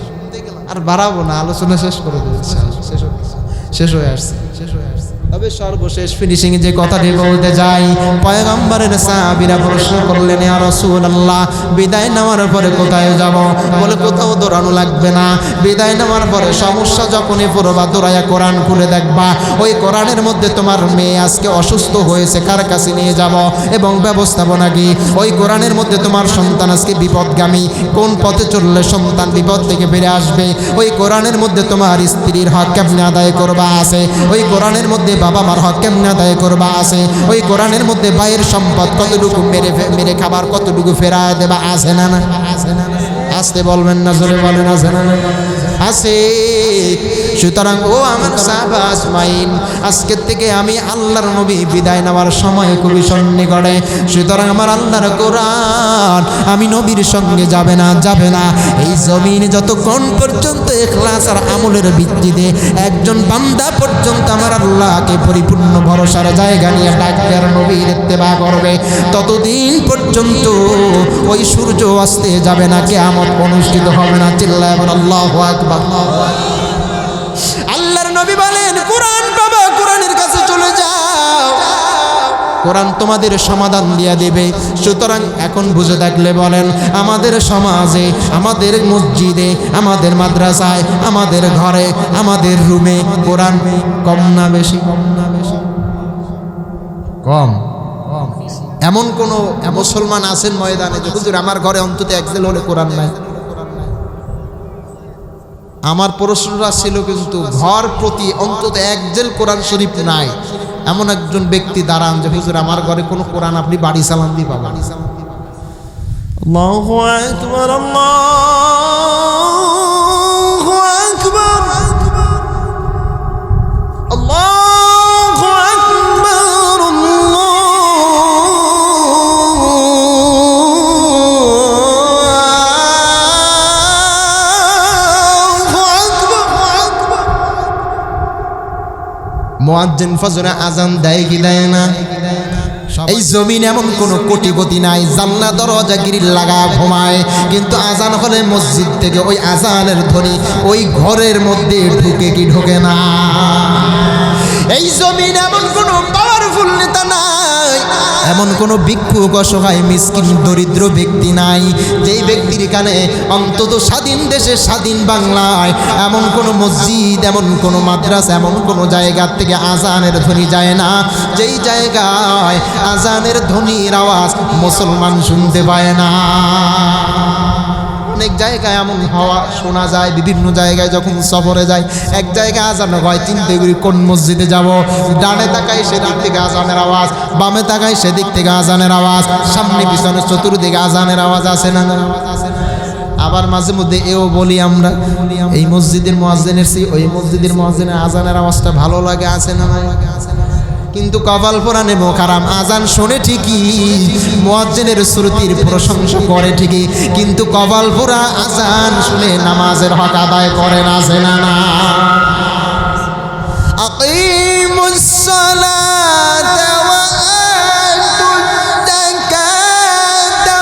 S1: আর বাড়াবো না, আলোচনা শেষ করে দিয়েছে, শেষ হয়ে আসছে। তবে সর্বশেষ ফিনিশিং যে কথাটি বলতে যাই, পয়গম্বরের সাহাবীরা প্রশ্ন করলেন, ইয়া রাসূলুল্লাহ, বিদায় নেওয়ার পরে কোথায় যাব? বলে কোথাও দৌড়ানো লাগবে না। বিদায় নেওয়ার পরে সমস্যা যখনই পড়বা, দৌড়াইয়া কোরআন খুলে দেখবা, ওই কোরআনের মধ্যে তোমার মেয়ে আজকে অসুস্থ হয়েছে, কার কাছে নিয়ে যাব এবং ব্যবস্থাপনা কি? ওই কোরআনের মধ্যে তোমার সন্তান আজকে বিপদগামী, কোন পথে চললে সন্তান বিপদ থেকে বেরিয়ে আসবে, ওই কোরআনের মধ্যে তোমার স্ত্রীর হক কেমনে আদায় করবা আছে। ওই কোরআনের মধ্যে বাবা মার হক কেমনে আদায় করবা আছে। ওই কোরআনের মধ্যে ভাইয়ের সম্পদ কতটুকু মেরে খাবার কতটুকু ফেরায় দেবা আছে না না? আসতে বলবেন না, জোরে বলেন আছে না? আছে। সুতরাং ও আমার সাহাবা আজমাইন, আজকের থেকে আমি আল্লাহর নবী বিদায় নেওয়ার সময় খুবই সন্নিকটে। সুতরাং আমার আল্লাহর কোরআন আমি নবীর সঙ্গে যাবে না, যাবে না। এই জমিন যতক্ষণ পর্যন্ত ইখলাস আর আমলের ভিত্তিতে একজন বান্দা পর্যন্ত আমার আল্লাহকে পরিপূর্ণ ভরসার জায়গা নিয়ে ডাকবে আর নবীর ইত্তেবা করবে, ততদিন পর্যন্ত ওই সূর্য অস্তে যাবে না, কিয়ামত অনুষ্ঠিত হবে না। চিল্লায় বলেন আল্লাহু আকবার। আল্লাহর নবী বলেন, কোরআন বাবা, কোরআনের কাছে চলে যাও। কোরআন তোমাদের সমাধান দিয়ে দেবে। সুতরাং এখন বুঝে থাকলে বলেন, আমাদের সমাজে, আমাদের মসজিদে, আমাদের মাদ্রাসায়, আমাদের ঘরে, আমাদের রুমে কোরআন কম না বেশি? কম। এমন কোন মুসলমান আছেন ময়দানে যে হুজুর আমার ঘরে অন্তত একজেল হলে কোরআন নাই? আমার প্রশ্নটা ছিল কিন্তু ঘর প্রতি অন্তত একজেল কোরআন শরীফ নাই এমন একজন ব্যক্তি দাঁড়ান যে হুজুর আমার ঘরে কোনো কোরআন আপনি বাড়ি সালাম দিয়ে পাবেন। আল্লাহু আকবার, আল্লাহু আকবার, আল্লাহু আকবার, আল্লাহু আকবার। মুয়াজ্জিন ফজরে আজান দেয় কি দেয় না? এই জমিন এমন কোন কোটিপতি নাই জান্নাত দরজা গিরিল লাগা ঘুমায়, কিন্তু আজান হলে মসজিদ থেকে ওই আজানের ধ্বনি ওই ঘরের মধ্যে ঢুকে কি ঢোকে না? এই জমিন এমন কোন পাওয়ারফুল নেতা নাই, এমন কোন ভিক্ষুক অসহায় মিসকিন দরিদ্র ব্যক্তি নাই যেই ব্যক্তির কানে অন্তত স্বাধীন দেশে স্বাধীন বাংলায় এমন কোন মসজিদ, এমন কোন মাদ্রাসা, এমন কোন জায়গা থেকে আজানের ধ্বনি যায় না যেই জায়গায় আজানের ধ্বনির আওয়াজ মুসলমান শুনতে পায় না। অনেক জায়গায় এমন হওয়া শোনা যায়, বিভিন্ন জায়গায় যখন সফরে যায় এক জায়গায় আজান হয়, চিন্তা করি কোন মসজিদে যাব, ডানে তাকাই সেদিক থেকে আজানের আওয়াজ, বামে তাকাই সেদিক থেকে আজানের আওয়াজ, সামনে পিছনে চতুর্দিকে আজানের আওয়াজ আছে না? আবার মাঝে মধ্যে এও বলি আমরা, এই মসজিদের মুয়াজ্জিনের চেয়ে ওই মসজিদের মুয়াজ্জিনের আজানের আওয়াজটা ভালো লাগে, আছে না? কিন্তু কপাল পোড়ানে মোকারাম আজান শোনে ঠিকই, মুয়াজ্জিনের শ্রুতির প্রশংসা করে ঠিকই, কিন্তু কপাল পোড়া আজান শুনে নামাজের হক আদায় করে না, আছে না? আকিমুস সালাতা ওয়া আতুজ যাকাতা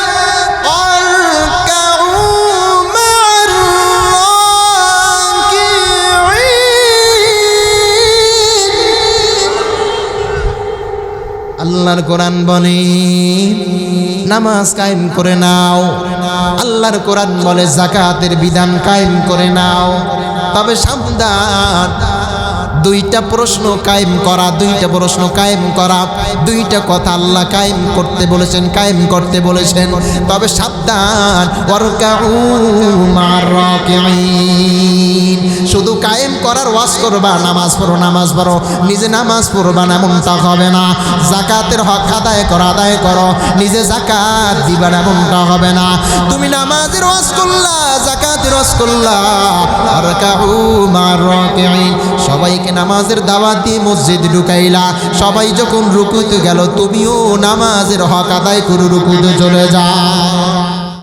S1: ওয়ারকাউ মা'আর রাকিঈন। আল্লাহর কোরআন বলে নামাজ কায়েম করে নাও, আল্লাহর কোরআন বলে যাকাতের বিধান কায়েম করে নাও, তবে সাবধান, দুইটা প্রশ্ন কায়েম করা, দুইটা প্রশ্ন কায়েম করা, দুইটা কথা আল্লাহ কায়েম করতে বলেছেন, কায়েম করতে বলেছেন, তবে সাবধান, ওয়ারকাউ মা'আর রাকিঈন। শুধু কায়েম করার ওয়াজ করবা, নামাজ পড়ো, নামাজ পড়ো, নিজে নামাজ পড়বা না এমনটা হবে না। যাকাতের হক আদায় করো, নিজে যাকাত দিবা না এমনটা হবে না। তুমি নামাজের ওয়াজ করলা, যাকাতের ওয়াজ করলা, ওয়ারকাউ মা'আর রাকিঈন, সবাইকে নামাজের দাওয়াত দিয়ে মসজিদ ঢুকাইলা, সবাই যখন রুকুতে গেল তুমিও নামাজের হক আদায় করে রুকুতে চলে যাও।